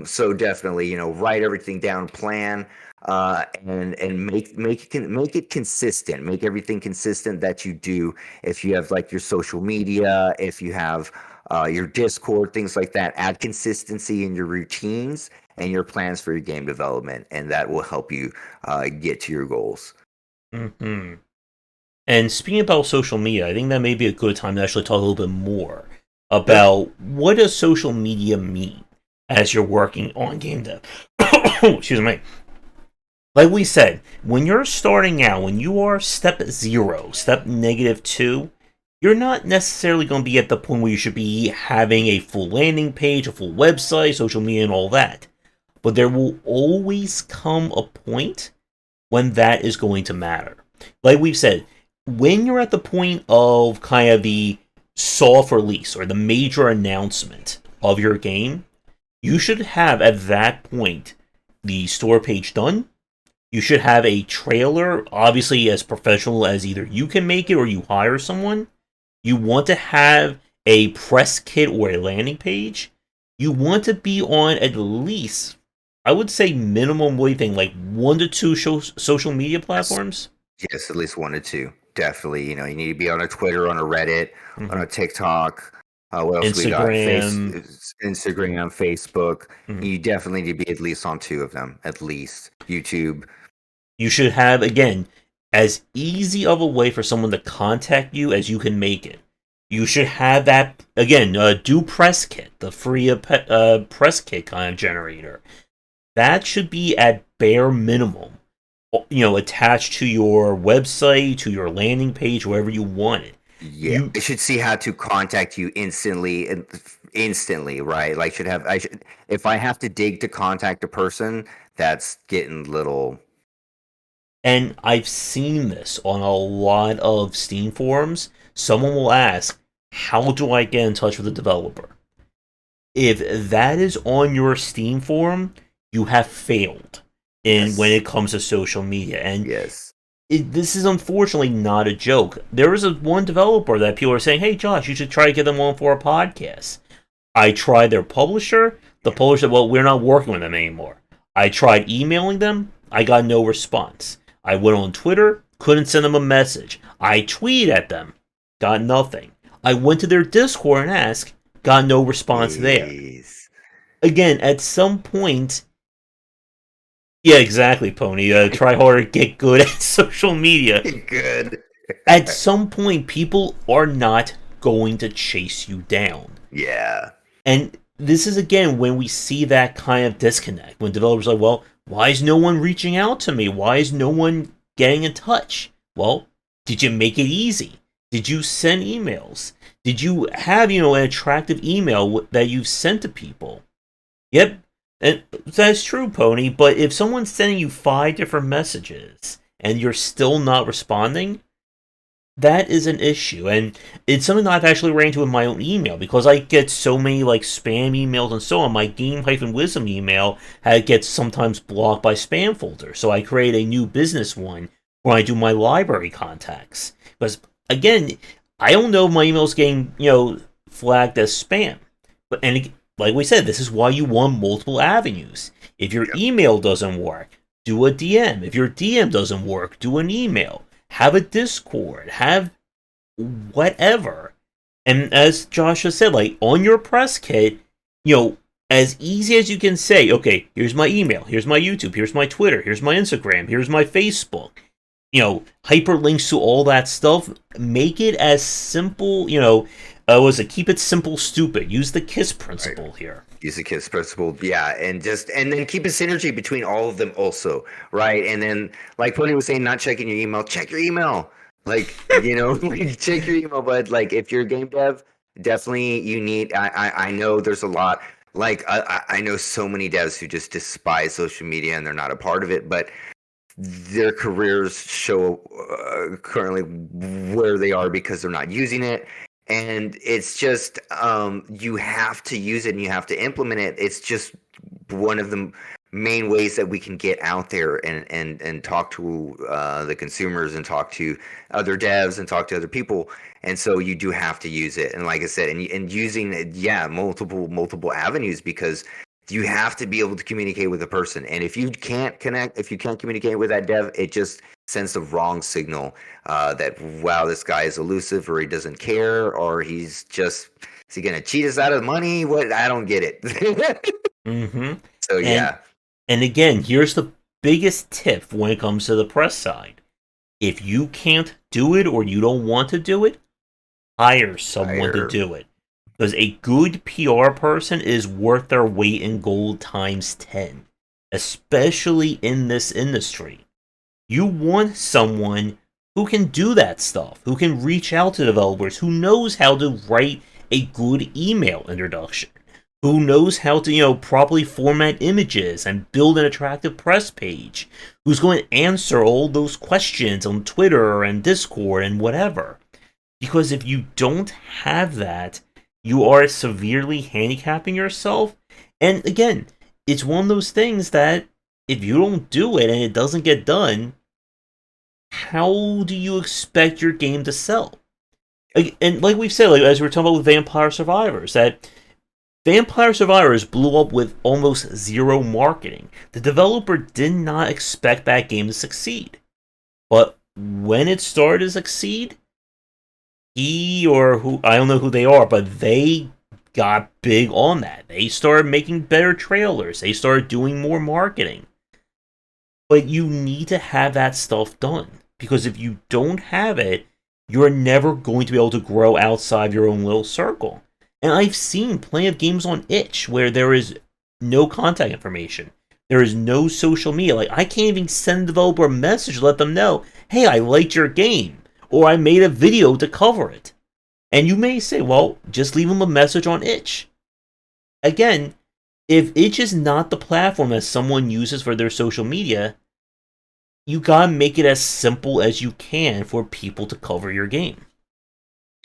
So definitely, write everything down, plan, and make it consistent. Make everything consistent that you do. If you have like your social media, if you have your Discord, things like that, add consistency in your routines and your plans for your game development, and that will help you get to your goals. Hmm. And speaking about social media, I think that may be a good time to actually talk a little bit more Sure. about what does social media mean as you're working on game dev. Excuse me. Like we said, when you're starting out, when you are step zero, step -2, you're not necessarily going to be at the point where you should be having a full landing page, a full website, social media, and all that. But there will always come a point when that is going to matter. Like we've said, when you're at the point of kind of the soft release or the major announcement of your game, you should have at that point the store page done. You should have a trailer, obviously as professional as either you can make it or you hire someone. You want to have a press kit or a landing page. You want to be on at least, I would say, minimum waiting like 1 to 2 social media Yes. platforms. Yes, at least 1 to 2. Definitely. You need to be on a Twitter, on a Reddit, on Hmm. a TikTok. What else we got? Instagram. Instagram, Facebook. Mhm. You definitely need to be at least on 2 of them, at least. YouTube. You should have, again, as easy of a way for someone to contact you as you can make it. You should have that, again, do press kit, the free press kit kind of generator. That should be at bare minimum, attached to your website, to your landing page, wherever you want it. Yeah, You I should see how to contact you instantly, right? Like I should if I have to dig to contact a person, that's getting little. and I've seen this on a lot of Steam forums. Someone will ask, "How do I get in touch with the developer?" If that is on your Steam forum, you have failed in when Yes. it comes to social media. And Yes. this is unfortunately not a joke. There is one developer that people are saying, "Hey, Josh, you should try to get them on for a podcast." I tried their publisher. The publisher said, "Well, we're not working with them anymore." I tried emailing them. I got no response. I went on Twitter. Couldn't send them a message. I tweeted at them. Got nothing. I went to their Discord and asked. Got no response there. Jeez. Again, at some point, yeah, exactly, Pony. Try harder, get good at social media. Good. At some point, people are not going to chase you down. Yeah. And this is again when we see that kind of disconnect. When developers are like, well, why is no one reaching out to me? Why is no one getting in touch? Well, did you make it easy? Did you send emails? Did you have, an attractive email that you've sent to people? Yep, and that's true, Pony. But if someone's sending you 5 different messages and you're still not responding, that is an issue. And it's something that I've actually ran into in my own email because I get so many like spam emails and so on. My game-wisdom email gets sometimes blocked by spam folders. So I create a new business one where I do my library contacts. Because again, I don't know if my email's getting, flagged as spam. But like we said, this is why you want multiple avenues. If your Yep. email doesn't work, do a DM. If your DM doesn't work, do an email. Have a Discord. Have whatever. And as Josh has said, like on your press kit, as easy as you can say, okay, here's my email, here's my YouTube, here's my Twitter, here's my Instagram, here's my Facebook. Hyperlinks to all that stuff. Make it as simple. Was it keep it simple, stupid? Use the KISS Right. principle here. Use the KISS principle, yeah, and then keep a synergy between all of them also, right? And then, like Pony was saying, not checking your email, check your email. Like, like, check your email. But like, if you're a game dev, definitely you need. I know there's a lot. Like, I know so many devs who just despise social media and they're not a part of it, but their careers show currently where they are because they're not using it, and it's just you have to use it and you have to implement it. It's just one of the main ways that we can get out there and talk to the consumers and talk to other devs and talk to other people. And so you do have to use it, and like I said, and using it, yeah, multiple avenues, because you have to be able to communicate with a person. And if you can't connect, if you can't communicate with that dev, it just sends the wrong signal that, wow, this guy is elusive, or he doesn't care, or he's just, is he going to cheat us out of money? What? I don't get it. Mm-hmm. So And yeah. and again, here's the biggest tip when it comes to the press side. If you can't do it or you don't want to do it, hire someone to Higher. do it. Because a good PR person is worth their weight in gold times 10, especially in this industry. You want someone who can do that stuff, who can reach out to developers, who knows how to write a good email introduction, who knows how to, properly format images and build an attractive press page, who's going to answer all those questions on Twitter and Discord and whatever. Because if you don't have that, you are severely handicapping yourself. And again, it's one of those things that if you don't do it and it doesn't get done, how do you expect your game to sell? And like we've said, like as we were talking about with Vampire Survivors, that Vampire Survivors blew up with almost zero marketing. The developer did not expect that game to succeed. But when it started to succeed, he or who, I don't know who they are, but they got big on that. They started making better trailers. They started doing more marketing. But you need to have that stuff done. Because if you don't have it, you're never going to be able to grow outside your own little circle. And I've seen plenty of games on itch where there is no contact information. There is no social media. Like, I can't even send the developer a message to let them know, hey, I liked your game. Or I made a video to cover it. And you may say, well, just leave them a message on itch. Again, if itch is not the platform that someone uses for their social media, you gotta make it as simple as you can for people to cover your game.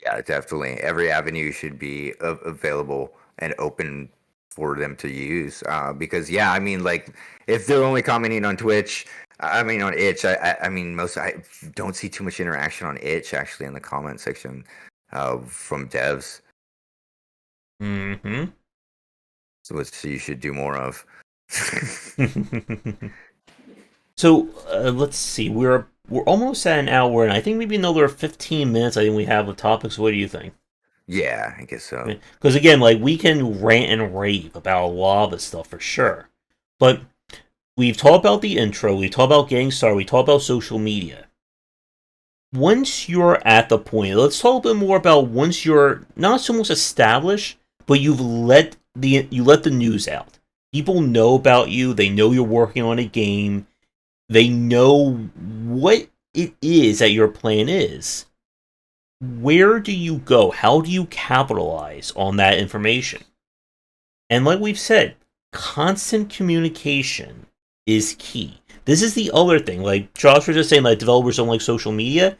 Yeah, definitely. Every avenue should be available and open for them to use. Because yeah, I mean, like if they're only commenting on Twitch, I mean on itch, I mean I don't see too much interaction on itch actually in the comment section from devs. Mm-hmm. So which you should do more of. So let's see. We're almost at an hour, and I think maybe another 15 minutes. I think we have of topics. What do you think? Yeah, I guess so. Because again, like we can rant and rave about a lot of this stuff for sure, but we've talked about the intro. We talked about getting started. We talked about social media. Once you're at the point, let's talk a bit more about once you're not so much established, but you let the news out. People know about you. They know you're working on a game. They know what it is that your plan is. Where do you go? How do you capitalize on that information? And like we've said, constant communication is key. This is the other thing. Like Josh was just saying, like developers don't like social media.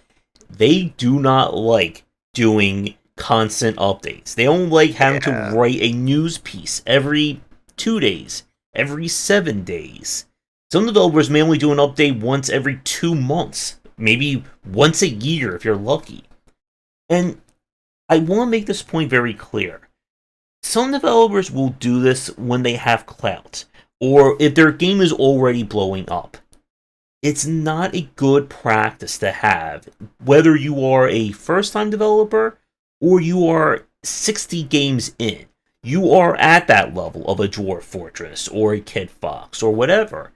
They do not like doing constant updates. They don't like having to write a news piece every 2 days, every 7 days. Some developers may only do an update once every 2 months, maybe once a year if you're lucky. And I want to make this point very clear. Some developers will do this when they have clout, or if their game is already blowing up. It's not a good practice to have, whether you are a first-time developer or you are 60 games in. You are at that level of a Dwarf Fortress or a Kid Fox or whatever.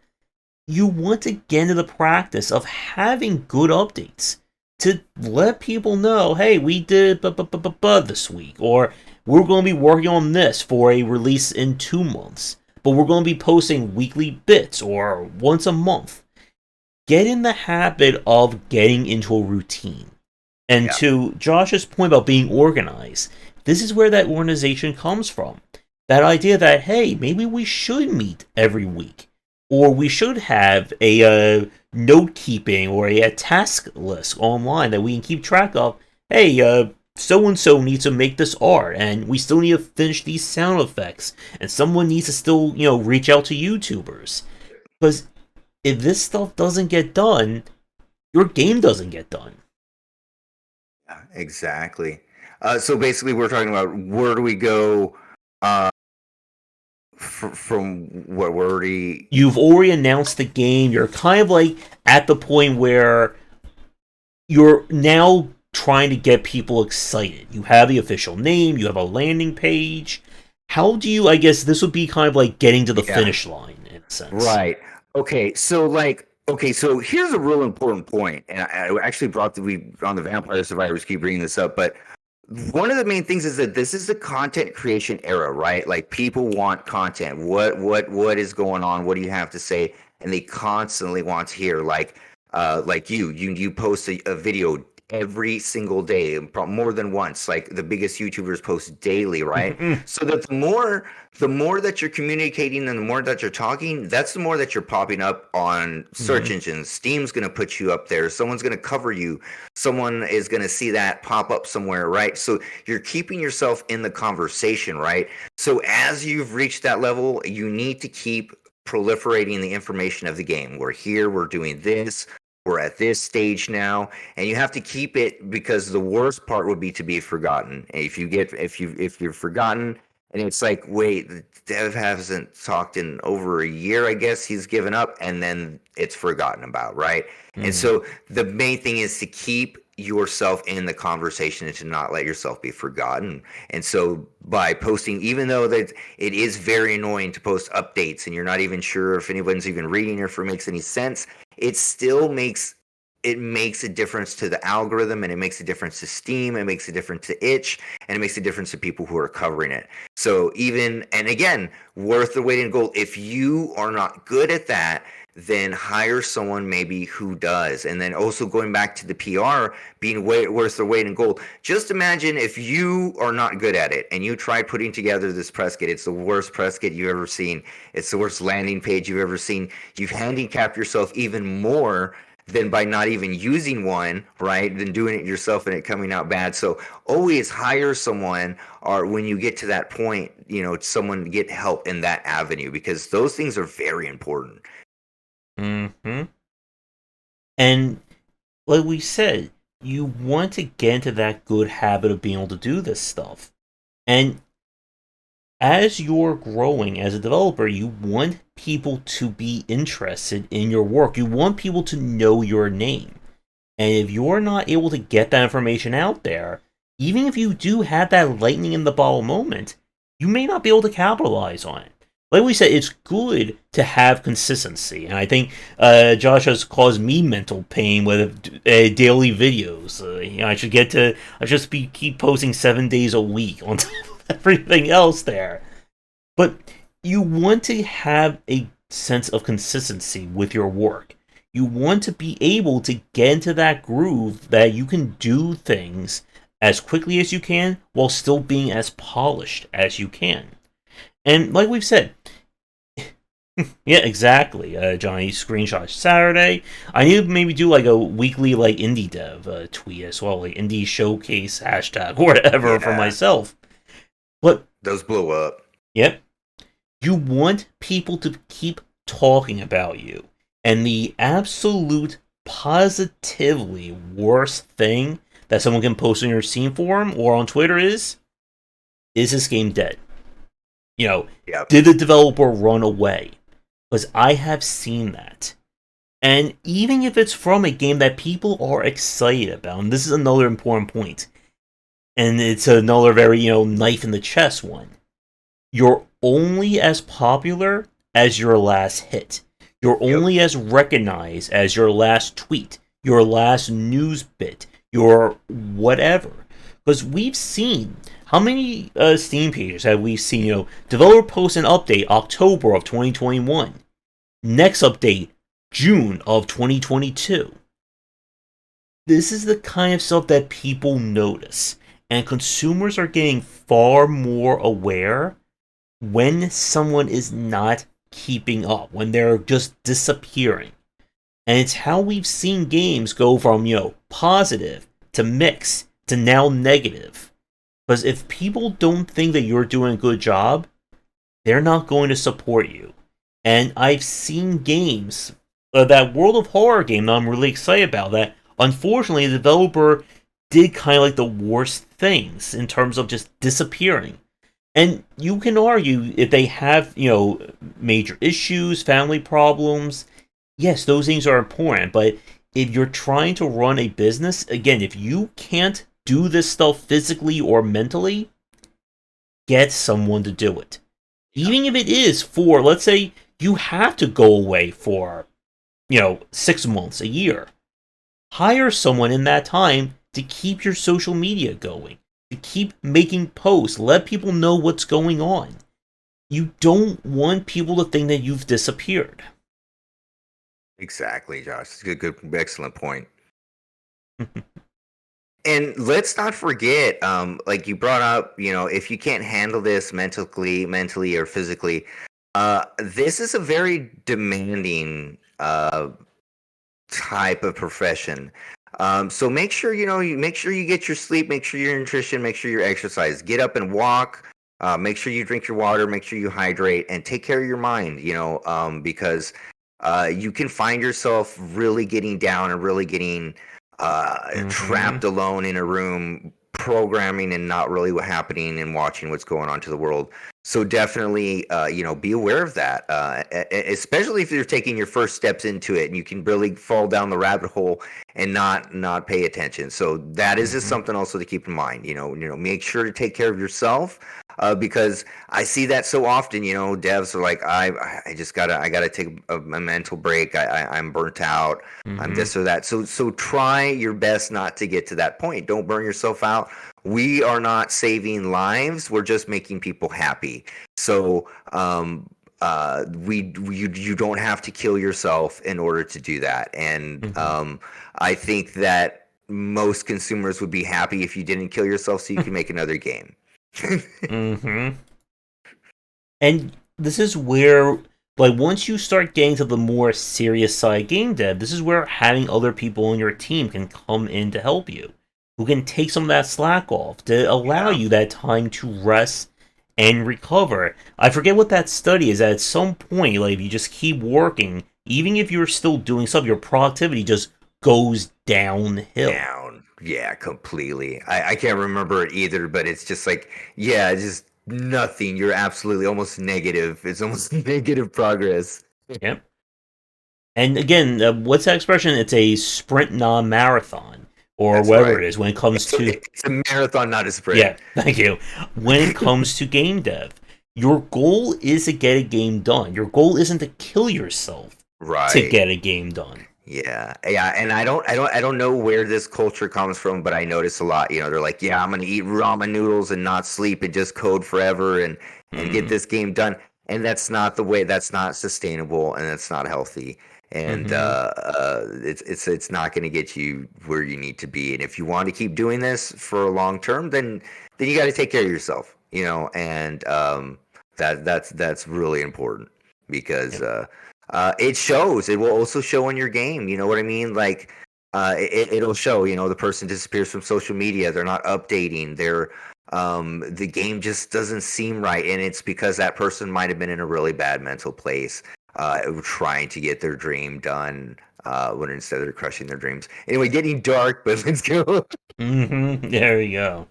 You want to get into the practice of having good updates to let people know, hey, we did this week, or we're going to be working on this for a release in 2 months, but we're going to be posting weekly bits or once a month. Get in the habit of getting into a routine. And to Josh's point about being organized, this is where that organization comes from. That idea that, hey, maybe we should meet every week. Or we should have a note keeping or a task list online that we can keep track of. Hey, so and so needs to make this art, and we still need to finish these sound effects, and someone needs to still, reach out to YouTubers. Because if this stuff doesn't get done, your game doesn't get done. Yeah, exactly. So basically, we're talking about where do we go from what we're already. You've already announced the game. You're kind of like at the point where you're now trying to get people excited. You have the official name. You have a landing page. How do you? I guess this would be kind of like getting to the finish line in a sense. Right. Okay. So like Okay, so here's a real important point, and I actually brought we on the Vampire Survivors keep bringing this up, but one of the main things is that this is the content creation era, right? Like people want content. What is going on? What do you have to say? And they constantly want to hear like you post a video every single day, more than once. Like the biggest YouTubers post daily, right? So that the more that you're communicating and the more that you're talking, that's the more that you're popping up on search engines. Steam's going to put you up there. Someone's going to cover you. Someone is going to see that pop up somewhere, right? So you're keeping yourself in the conversation, right? So as you've reached that level, you need to keep proliferating the information of the game. We're here, we're doing this, we're at this stage now, and you have to keep it, because the worst part would be to be forgotten. If you're forgotten, and it's like, wait, Dev hasn't talked in over a year, I guess he's given up, and then it's forgotten about, right? And so the main thing is to keep yourself in the conversation and to not let yourself be forgotten. And so by posting, even though that it is very annoying to post updates and you're not even sure if anyone's even reading or if it makes any sense, it still makes a difference to the algorithm, and it makes a difference to Steam, it makes a difference to itch, and it makes a difference to people who are covering it. So even, and again, worth the weight in gold. If you are not good at that, then hire someone maybe who does. And then also going back to the PR being worth their weight in gold. Just imagine if you are not good at it and you try putting together this press kit. It's the worst press kit you've ever seen. It's the worst landing page you've ever seen. You've handicapped yourself even more than by not even using one, right? Than doing it yourself and it coming out bad. So always hire someone, or when you get to that point, someone get help in that avenue, because those things are very important. And like we said, you want to get into that good habit of being able to do this stuff. And as you're growing as a developer, you want people to be interested in your work. You want people to know your name. And if you're not able to get that information out there, even if you do have that lightning in the bottle moment, you may not be able to capitalize on it. Like we said, it's good to have consistency, and I think Josh has caused me mental pain with daily videos. I should keep posting 7 days a week on top of everything else there. But you want to have a sense of consistency with your work. You want to be able to get into that groove that you can do things as quickly as you can while still being as polished as you can. And like we've said, yeah, exactly, Johnny. Screenshot Saturday. I need to maybe do like a weekly like indie dev tweet as well, like indie showcase hashtag or whatever for myself. But those blow up. Yep. You want people to keep talking about you. And the absolute positively worst thing that someone can post on your Steam forum or on Twitter is this game dead? Yep. Did the developer run away? Because I have seen that. And even if it's from a game that people are excited about, and this is another important point, and it's another very, knife in the chest one, you're only as popular as your last hit. You're only as recognized as your last tweet, your last news bit, your whatever. Because we've seen, how many Steam pages have we seen, developer posts an update October of 2021. Next update, June of 2022. This is the kind of stuff that people notice. And consumers are getting far more aware when someone is not keeping up, when they're just disappearing. And it's how we've seen games go from, positive to mixed to now negative. Because if people don't think that you're doing a good job, they're not going to support you. And I've seen games, that World of Horror game that I'm really excited about, that unfortunately the developer did kind of like the worst things in terms of just disappearing. And you can argue if they have, major issues, family problems, yes, those things are important. But if you're trying to run a business, again, if you can't do this stuff physically or mentally, get someone to do it. Even if it is for, let's say, you have to go away for 6 months, a year. Hire someone in that time to keep your social media going, to keep making posts, let people know what's going on. You don't want people to think that you've disappeared. Exactly, Josh. Good, excellent point. And let's not forget, like you brought up, if you can't handle this mentally or physically, this is a very demanding type of profession. So make sure you make sure you get your sleep, make sure your nutrition, make sure you exercise, get up and walk. Make sure you drink your water, make sure you hydrate, and take care of your mind. Because you can find yourself really getting down and really getting trapped alone in a room programming and not really what happening and watching what's going on to the world. So definitely be aware of that, especially if you're taking your first steps into it and you can really fall down the rabbit hole and not pay attention. So that is just something also to keep in mind. Make sure to take care of yourself, because I see that so often. Devs are like, I gotta take a mental break. I'm burnt out. I'm this or that. So try your best not to get to that point. Don't burn yourself out. We are not saving lives. We're just making people happy. So you don't have to kill yourself in order to do that. And I think that most consumers would be happy if you didn't kill yourself so you can make another game. And this is where, like, once you start getting to the more serious side game dev, this is where having other people on your team can come in to help you, who can take some of that slack off, to allow you that time to rest and recover. I forget what that study is. At some point, like, if you just keep working, even if you're still doing stuff, your productivity just goes downhill. Yeah, completely. I can't remember it either, but it's just like, yeah, just nothing. You're absolutely almost negative. It's almost negative progress. Yep. And again, what's that expression? It's a sprint, non-marathon, or That's whatever right. it is when it comes to... It's a marathon, not a sprint. Yeah, thank you. When it comes to game dev, your goal is to get a game done. Your goal isn't to kill yourself to get a game done. Yeah, and I don't know where this culture comes from, but I notice a lot. They're like, yeah, I'm gonna eat ramen noodles and not sleep and just code forever and get this game done. And that's not the way. That's not sustainable and that's not healthy. And it's not going to get you where you need to be. And if you want to keep doing this for a long term, then you got to take care of yourself. And that's really important because. It shows. It will also show in your game. You know what I mean? Like, it'll show. The person disappears from social media. They're not updating. The game just doesn't seem right, and it's because that person might have been in a really bad mental place, trying to get their dream done. When instead they're crushing their dreams. Anyway, getting dark, but let's go. There we go.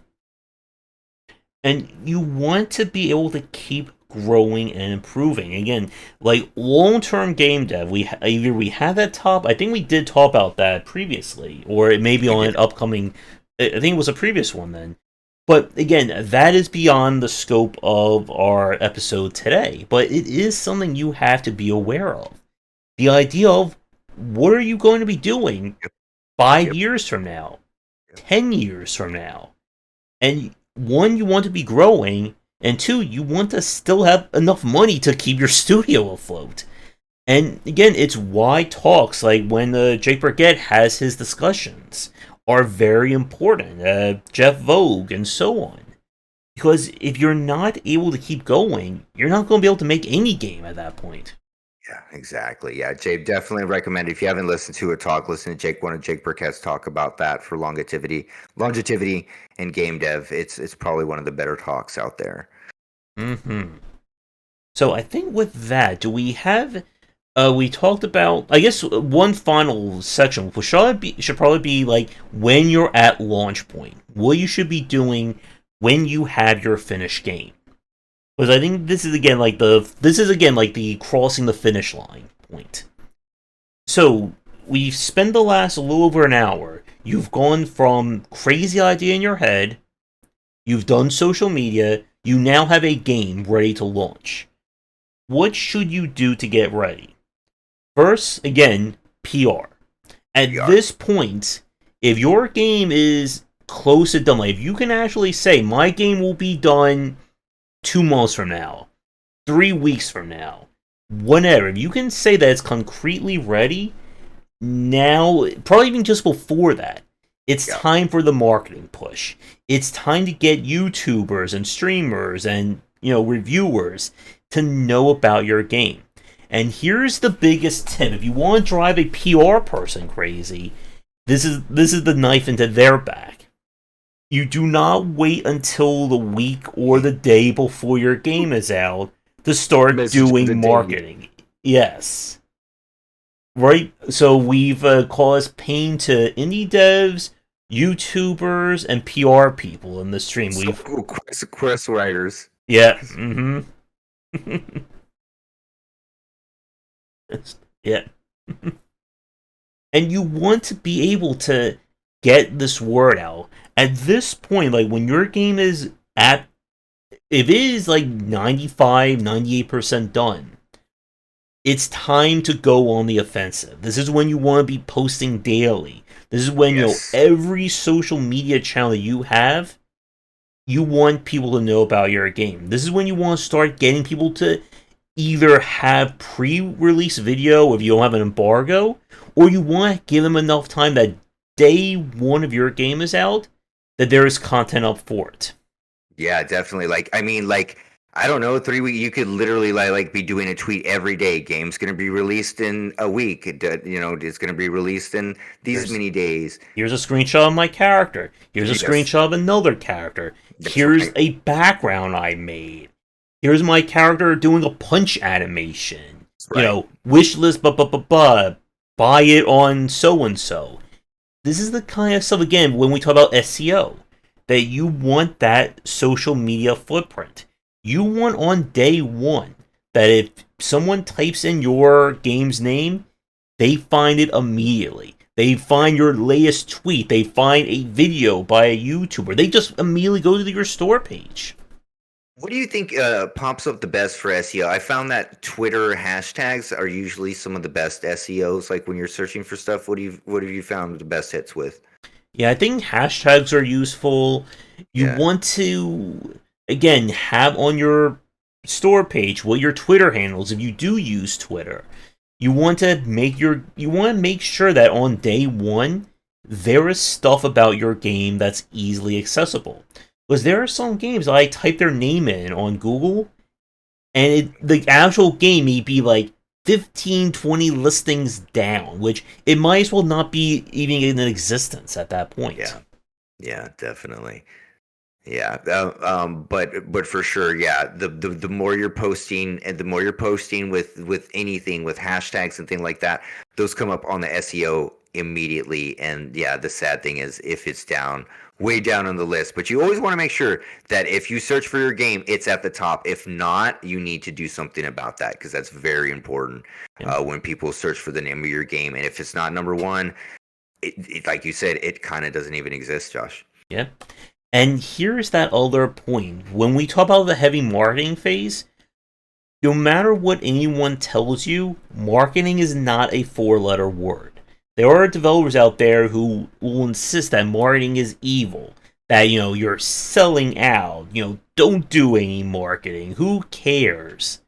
And you want to be able to keep growing and improving. Again, like long-term game dev, either we have that top. I think we did talk about that previously, or it may be on an upcoming. I think it was a previous one then. But again, that is beyond the scope of our episode today. But it is something you have to be aware of. The idea of what are you going to be doing 5 years from now, 10 years from now, and one, you want to be growing. And two, you want to still have enough money to keep your studio afloat. And again, it's why talks like when Jake Burkett has his discussions are very important. Jeff Vogue and so on. Because if you're not able to keep going, you're not going to be able to make any game at that point. Yeah, exactly. Yeah, Jay, definitely recommend. If you haven't listened to a talk, listen to one of Jake Burkett's talk about that for longevity, and game dev. It's probably one of the better talks out there. So I think with that, do we have? We talked about. I guess one final section should probably be like when you're at launch point, what you should be doing when you have your finished game. Because I think this is again like the crossing the finish line point. So we've spent the last a little over an hour. You've gone from crazy idea in your head. You've done social media. You now have a game ready to launch. What should you do to get ready? First, again, PR. At PR. this point, if your game is close to done, like if you can actually say, my game will be done 2 months from now, 3 weeks from now, whenever, if you can say that it's concretely ready, now, probably even just before that, it's time for the marketing push. It's time to get YouTubers and streamers and, reviewers to know about your game. And here's the biggest tip. If you want to drive a PR person crazy, this is the knife into their back. You do not wait until the week or the day before your game is out to start doing marketing. Yes. Right? So we've caused pain to indie devs, YouTubers, and PR people in the stream. Quest writers. Yeah. Mm-hmm. Yeah. And you want to be able to get this word out. At this point, like when your game is if it is like 95, 98% done, it's time to go on the offensive. This is when you want to be posting daily. This is when, every social media channel that you have, you want people to know about your game. This is when you want to start getting people to either have pre-release video if you don't have an embargo, or you want to give them enough time that day one of your game is out, that there is content up for it. Yeah, definitely. I don't know, 3 weeks, you could literally be doing a tweet every day. Game's going to be released in a week. It's going to be released in these many days. Here's a screenshot of my character. Here's a screenshot of another character. Here's a background I made. Here's my character doing a punch animation. Right. Wish list, buy it on so-and-so. This is the kind of stuff, again, when we talk about SEO, that you want that social media footprint. You want on day one that if someone types in your game's name, they find it immediately. They find your latest tweet. They find a video by a YouTuber. They just immediately go to your store page. What do you think pops up the best for SEO? I found that Twitter hashtags are usually some of the best SEOs. Like when you're searching for stuff, what have you found the best hits with? Yeah, I think hashtags are useful. You want to, again, have on your store page what your Twitter handles if you do use Twitter. You want to make sure that on day one there is stuff about your game that's easily accessible. Because there are some games that I type their name in on Google, and the actual game may be like 15, 20 listings down, which it might as well not be even in existence at that point. Yeah, definitely. Yeah, but for sure, the more you're posting, and the more you're posting with anything, with hashtags and things like that, those come up on the SEO immediately. And the sad thing is if it's way down on the list, but you always want to make sure that if you search for your game, it's at the top. If not, you need to do something about that, because that's very important when people search for the name of your game. And if it's not number one, it like you said, it kind of doesn't even exist, Josh. Yeah. And here's that other point. When we talk about the heavy marketing phase, no matter what anyone tells you, marketing is not a 4-letter word. There are developers out there who will insist that marketing is evil, that, you're selling out, don't do any marketing, who cares?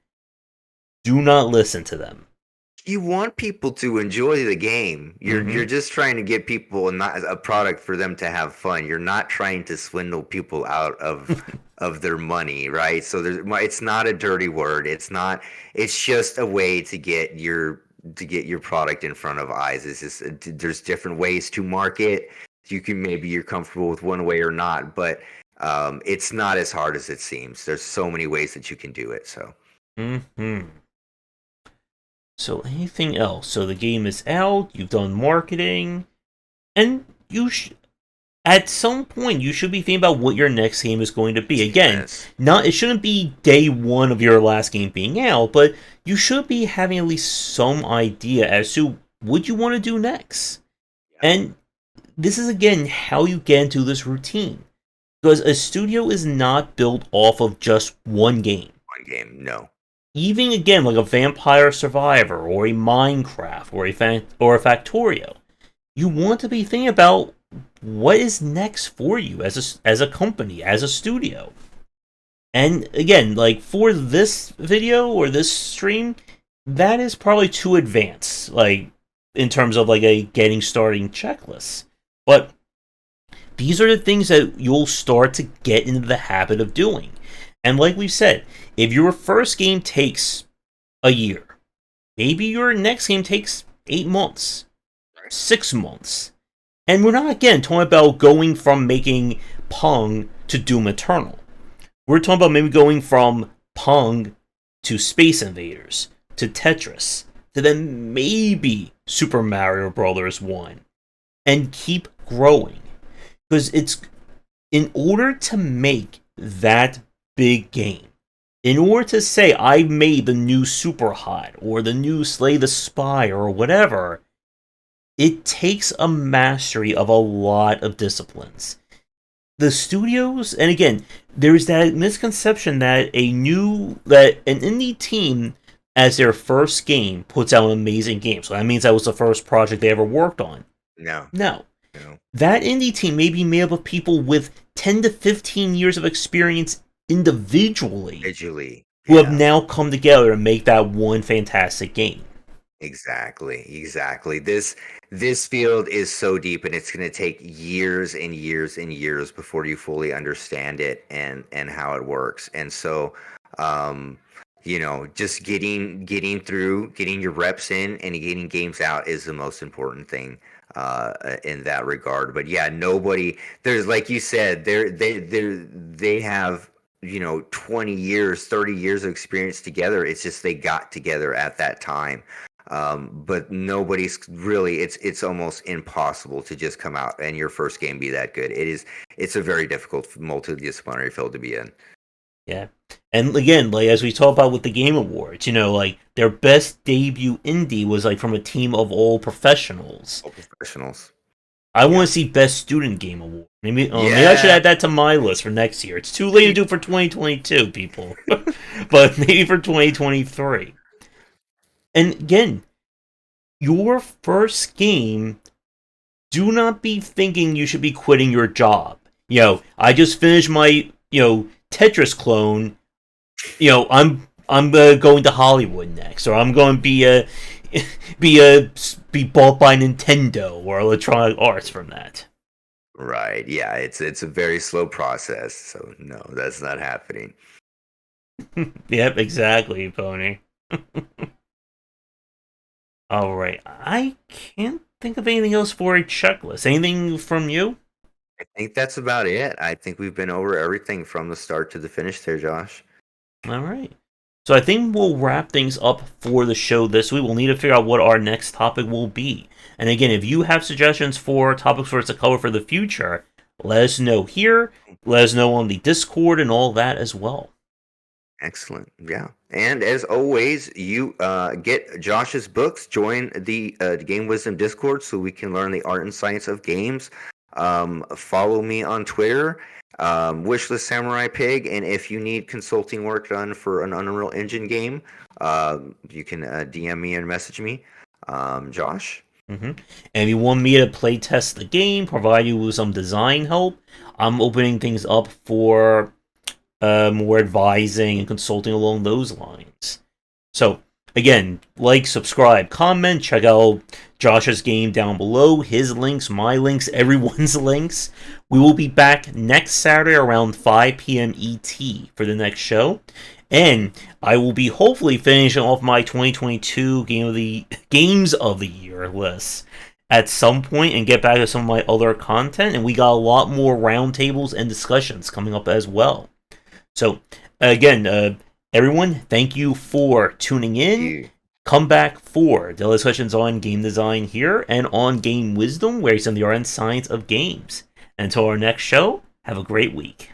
Do not listen to them. You want people to enjoy the game. You're just trying to get people not a product for them to have fun. You're not trying to swindle people out of their money, right? So it's not a dirty word. It's just a way to get your product in front of eyes. It's just there's different ways to market. You're comfortable with one way or not, but it's not as hard as it seems. There's so many ways that you can do it. So. So anything else? So the game is out, you've done marketing, and at some point you should be thinking about what your next game is going to be. Again, it shouldn't be day one of your last game being out, but you should be having at least some idea as to what you want to do next. And this is, again, how you get into this routine. Because a studio is not built off of just one game. No. even again like a Vampire Survivor or a Minecraft or a Factorio, you want to be thinking about what is next for you as a company, as a studio. And again, like for this video or this stream, that is probably too advanced, like in terms of like a getting starting checklist. But these are the things that you'll start to get into the habit of doing. And like we said, if your first game takes a year, maybe your next game takes 8 months, 6 months. And we're not, again, talking about going from making Pong to Doom Eternal. We're talking about maybe going from Pong to Space Invaders, to Tetris, to then maybe Super Mario Brothers 1. And keep growing. Because it's, in order to make that big game, in order to say, I made the new Super Hot, or the new Slay the Spy, or whatever, it takes a mastery of a lot of disciplines. The studios, and again, there's that misconception that an indie team, as their first game, puts out an amazing game. So that means that was the first project they ever worked on. No. No. That indie team may be made up of people with 10 to 15 years of experience individually. Who have now come together to make that one fantastic game. Exactly. This field is so deep, and it's going to take years and years and years before you fully understand it and how it works. And so, just getting through, getting your reps in, and getting games out is the most important thing in that regard. But yeah, nobody. There's, like you said, they have 20 years, 30 years of experience together. It's just they got together at that time. But nobody's really, it's almost impossible to just come out and your first game be that good. It's a very difficult multidisciplinary field to be in. Yeah. And again, like as we talked about with the Game Awards, like their best debut indie was like from a team of all professionals. I want to see Best Student Game Award. Maybe I should add that to my list for next year. It's too late to do for 2022, people. But maybe for 2023. And again, your first game, do not be thinking you should be quitting your job. I just finished my, Tetris clone. I'm going to Hollywood next, or I'm going to be bought by Nintendo or Electronic Arts from that. Right. Yeah, it's a very slow process. So no, that's not happening. Yep, exactly, Pony. All right. I can't think of anything else for a checklist. Anything from you? I think that's about it. I think we've been over everything from the start to the finish there, Josh. All right. So I think we'll wrap things up for the show this week. We'll need to figure out what our next topic will be. And again, if you have suggestions for topics for us to cover for the future, let us know here. Let us know on the Discord and all that as well. Excellent. Yeah. And as always, you get Josh's books. Join the Game Wisdom Discord so we can learn the art and science of games. Follow me on Twitter, Wishlist Samurai Pig, and if you need consulting work done for an Unreal Engine game, you can DM me and message me, Josh. Mm-hmm. And if you want me to play test the game, provide you with some design help, I'm opening things up for more advising and consulting along those lines. So, again, like, subscribe, comment, check out Josh's game down below, his links, my links, everyone's links. We will be back next Saturday around 5 p.m. ET for the next show. And I will be hopefully finishing off my 2022 Games of the Year list at some point and get back to some of my other content. And we got a lot more roundtables and discussions coming up as well. So, again, everyone, thank you for tuning in. Come back for the discussions on game design here and on Game Wisdom, where you send the art and science of games. Until our next show, have a great week.